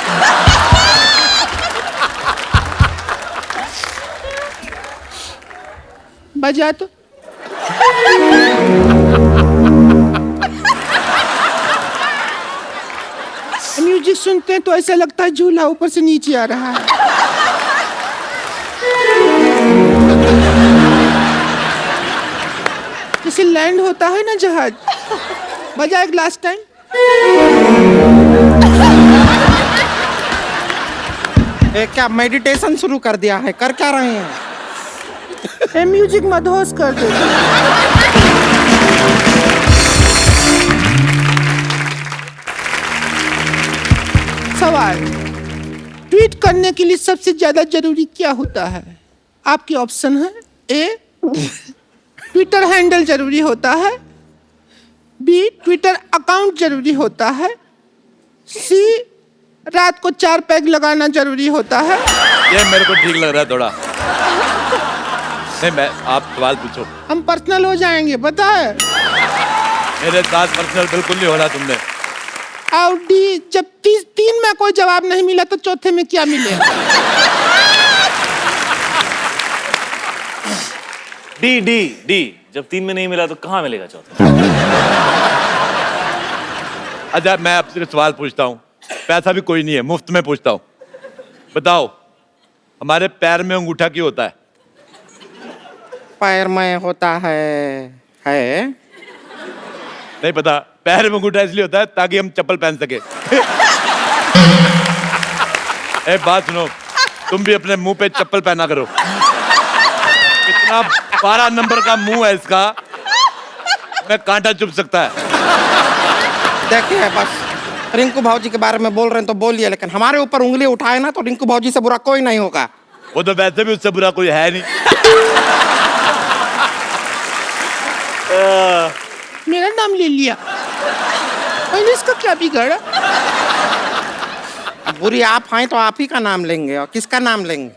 बजा तो। म्यूजिक सुनते हैं तो ऐसा लगता है झूला ऊपर से नीचे आ रहा है। जैसे लैंड होता है ना जहाज। बजा एक लास्ट टाइम। क्या मेडिटेशन शुरू कर दिया है? कर क्या रहे हैं? म्यूजिक मदहोश कर दे। सवाल, ट्वीट करने के लिए सबसे ज्यादा जरूरी क्या होता है? आपके ऑप्शन है: ए, ट्विटर हैंडल जरूरी होता है, बी, ट्विटर अकाउंट जरूरी होता है, सी, रात को 4 पैग लगाना जरूरी होता है। ये मेरे को ठीक लग रहा है थोड़ा। नहीं, मैं आप सवाल पूछो। हम पर्सनल हो जाएंगे, पता है। मेरे साथ पर्सनल बिल्कुल नहीं हो रहा तुमने। और डी, जब 3 में कोई जवाब नहीं मिला तो चौथे में क्या मिलेगा? डी डी डी, जब 3 में नहीं मिला तो कहाँ मिलेगा चौथा? अच्छा, मैं आपसे सवाल पूछता हूँ, पैसा भी कोई नहीं है, मुफ्त में पूछता हूँ। बताओ, हमारे पैर में अंगूठा क्यों होता है? पैर में होता है नहीं पता। पैर में अंगूठा इसलिए होता है ताकि हम चप्पल पहन सके। एक बात सुनो, तुम भी अपने मुंह पे चप्पल पहना करो। इतना 12 नंबर का मुंह है इसका, मैं कांटा चुभ सकता है। देखिए, बस रिंकू भाजी के बारे में बोल रहे हैं तो बोलिए, लेकिन हमारे ऊपर उंगली उठाए ना तो रिंकू भाजी से बुरा कोई नहीं होगा। वो तो वैसे भी उससे बुरा कोई है नहीं। मेरा नाम ले लिया, पहले इसका क्या बिगड़ा? अब बुरी आप हैं तो आप ही का नाम लेंगे, और किसका नाम लेंगे?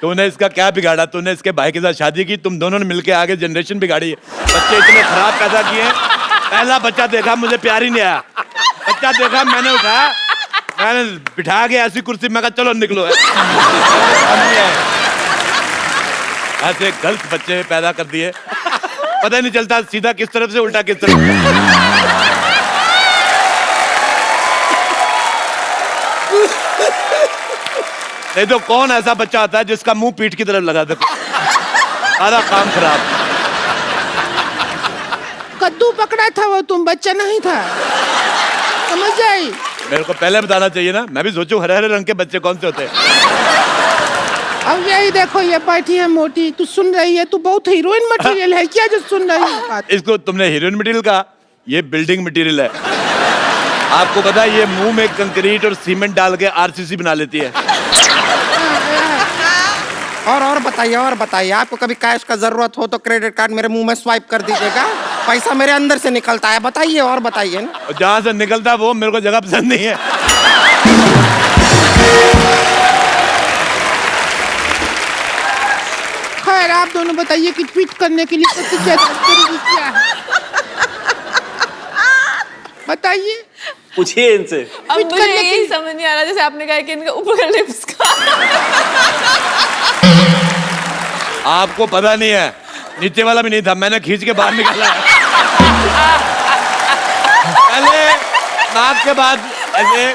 तूने इसका क्या बिगाड़ा? तूने इसके भाई के साथ शादी की, तुम दोनों ने मिलके आगे जनरेशन बिगाड़ी है। बच्चे इतने खराब पैदा किए हैं। पहला बच्चा देखा, मुझे प्यार ही नहीं आया। बच्चा देखा, मैंने उठाया, मैंने बिठा के ऐसी कुर्सी में कहा चलो निकलो। ऐसे गलत बच्चे पैदा कर दिए, पता नहीं चलता सीधा किस तरफ से उल्टा किस तरफ। नहीं तो कौन ऐसा बच्चा आता है जिसका मुंह पीठ की तरफ लगा दे? सारा काम खराब। कद्दू पकड़ा था वो, तुम बच्चा नहीं था, समझ आई? मेरे को पहले बताना चाहिए ना, मैं भी सोचूं हरे हरे रंग के बच्चे कौन से होते हैं। अब यही देखो, ये बैठी है मोटी, तू सुन रही है? तू बहुत हीरोइन मटेरियल है क्या जो सुन रही है? इसको तुमने हीरोइन मटेरियल कहा, ये बिल्डिंग मटेरियल है। आपको पता है ये मुंह में कंक्रीट और सीमेंट डाल के आरसीसी बना लेती है। और बताइए, आपको कभी कैश का जरूरत हो तो क्रेडिट कार्ड मेरे मुंह में स्वाइप कर दीजिएगा, पैसा मेरे अंदर से निकलता है। बताइए और बताइए ना। और जहां से निकलता है वो मेरे को जगह पसंद नहीं है। खैर, आप दोनों बताइए कि ट्वीट करने के लिए सबसे ज्यादा जरूरी क्या है? बताइए, पूछिए इनसे। अब मुझे यही समझ नहीं आ रहा, जैसे आपने कहा कि इनका ऊपर का लिप्स का। आपको पता नहीं है, नीचे वाला भी नहीं था, मैंने खींच के बाहर निकाला है। पहले नाक के बाद ऐसे,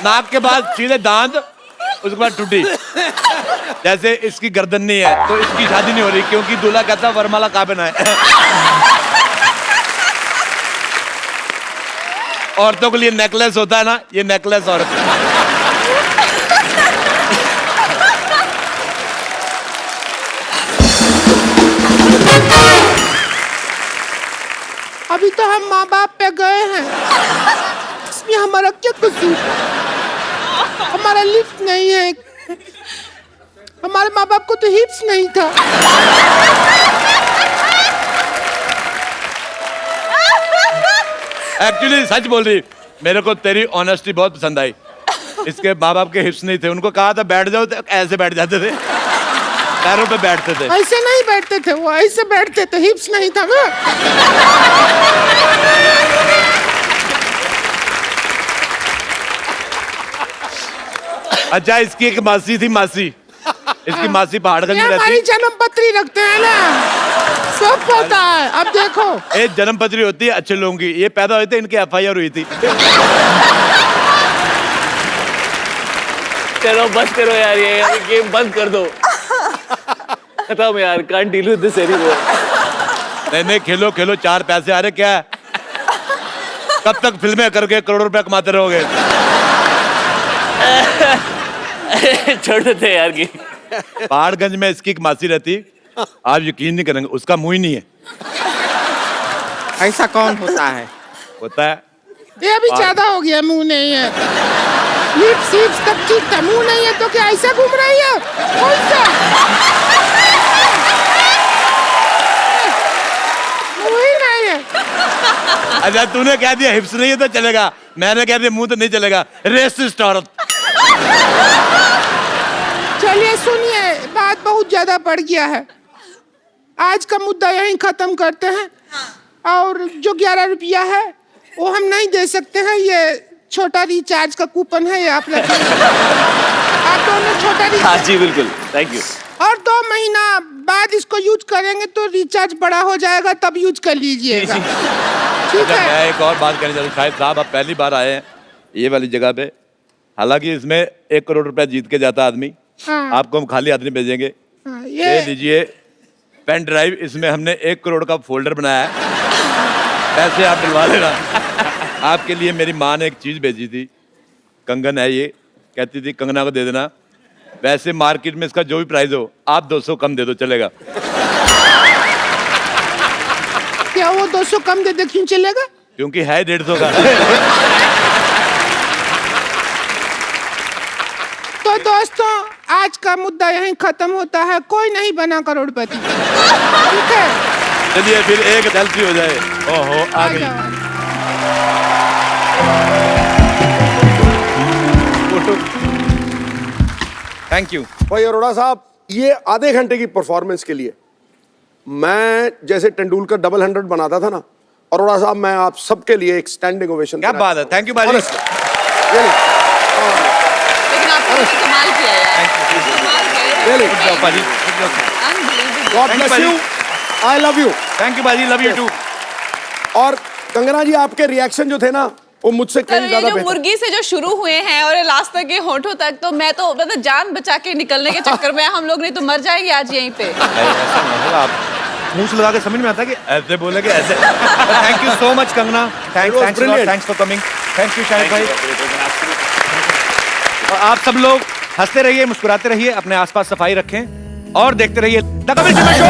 नाक के बाद सीधे दांत, उसके बाद टूटी। जैसे इसकी गर्दन नहीं है तो इसकी शादी नहीं हो रही, क्योंकि दूल्हा कहता वरमाला कहाँ पहना है। औरतों के लिए नेकलेस होता है ना, ये नेकलेस औरत। अभी तो हम माँ बाप पे गए हैं, इसमें हमारा क्या कसूर? हमारा लिफ्ट नहीं है, हमारे माँ बाप को तो हिप्स नहीं था। एक्चुअली सच बोल रही, मेरे को तेरी ऑनेस्टी बहुत पसंद आई। इसके माँ बाप के हिप्स नहीं थे, उनको कहा था बैठ जाओ तो ऐसे बैठ जाते थे, पैरों पे बैठते थे। ऐसे नहीं बैठते थे वो, ऐसे बैठते थे, हिप्स नहीं था ना। अच्छा, इसकी एक मासी थी, मासी, इसकी मासी पहाड़गंज में रहती। हमारी जन्म पत्री रखते हैं ना, सब पता है। अब देखो, एक जन्म पत्री होती है अच्छे लोगों की, ये पैदा हुए थे, इनकी FIR हुई थी। चलो बस करो यार, ये गेम बंद कर दो, खत्म यार, can't deal with this anymore. नहीं, खेलो खेलो, 4 पैसे आ रहे, क्या है? कब तक फिल्में करके करोड़ों रुपए कमाते रहोगे? छोड़ देते यार की। पहाड़गंज में इसकी एक मासी रहती, आप यकीन नहीं करेंगे, उसका मुंह ही नहीं है। ऐसा कौन होता है? होता है। ये अभी ज्यादा हो गया, मुंह नहीं है। लिप्स हिप्स तब ठीक था, मुंह नहीं है तो क्या ऐसा घूम रही है? कौन सा मुंह ही नहीं है? अच्छा तूने कह दिया हिप्स नहीं है तो चलेगा, मैंने कह दिया मुंह तो नहीं चलेगा। रेसिस्ट औरत। चलिए सुनिए, बात बहुत ज्यादा बढ़ गया है, आज का मुद्दा यहीं खत्म करते हैं। और जो 11 रुपया है वो हम नहीं दे सकते हैं, ये छोटा रिचार्ज का कूपन है, ये आप रखिए। आप दोनों छोटा हाँ रिचार्ज, जी बिल्कुल, थैंक यू। और 2 महीना बाद इसको यूज करेंगे तो रिचार्ज बड़ा हो जाएगा, तब यूज कर लीजिएगा। ठीक अच्छा, है? मैं एक और बात कहना चाहता हूँ। शाहिद साहब आप पहली बार आए हैं ये वाली जगह पे, हालांकि इसमें 1 करोड़ रुपया जीत के जाता आदमी, हाँ, आपको हम खाली आदमी भेजेंगे। हाँ, ये ये लीजिए पेन ड्राइव, इसमें हमने 1 करोड़ का फोल्डर बनाया है, पैसे आप डलवा लेना। आपके लिए मेरी माँ ने एक चीज भेजी थी, कंगन है ये, कहती थी कंगना को दे देना, वैसे मार्केट में इसका जो भी प्राइस हो आप 200 कम दे दो चलेगा। क्या वो 200 कम दे दे क्यों चलेगा? क्योंकि है 150 का। तो दोस्तों आज का मुद्दा यहीं खत्म होता है, कोई नहीं बना करोड़पति। ठीक है, चलिए फिर एक सेल्फी हो जाए। ओहो आ गई जाओ। फोटो। Thank you. भाई अरोड़ा साहब, ये आधे घंटे की परफॉर्मेंस के लिए मैं जैसे तेंदुलकर डबल 100 बनाता था ना, अरोड़ा साहब मैं आप सबके लिए एक स्टैंडिंग ओवेशन। क्या बात है, थैंक यू बाजी। लेकिन आपने तो कमाल किया यार, कमाल किया। Really? Good job, बाजी। Unbelievable. God Thank you, bless you, I love you. Thank you बाजी, लव यू टू। और कंगना जी आपके रिएक्शन जो थे ना वो मुझसे तो कहीं ये ज्यादा जो बेहतर। मुर्गी से जो शुरू हुए हैं और लास्ट तक ये होठों तक, तो मैं तो मतलब जान बचा के निकलने के चक्कर में हम लोग नहीं तो मर जाएंगे आज यहीं पे। ऐसा नहीं होगा, आप मुंह से लगा के समझ में आता कि ऐसे बोलेगे ऐसे। Thank you so much Kangana, thanks for coming. Thank you Shahid भाई। और आप सब लोग हंसते रहिए, मुस्कुराते रहिए, अपने आसपास सफाई रखें और देखते रहिए the Kapil Sharma show.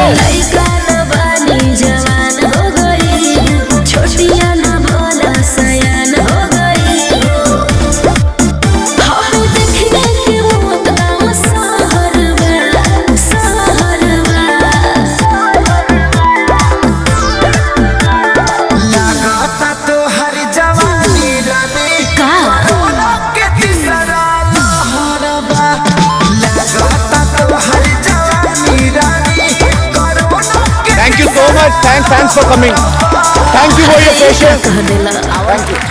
Thank you so much. Thanks for coming. Thank you for your patience. Thank you.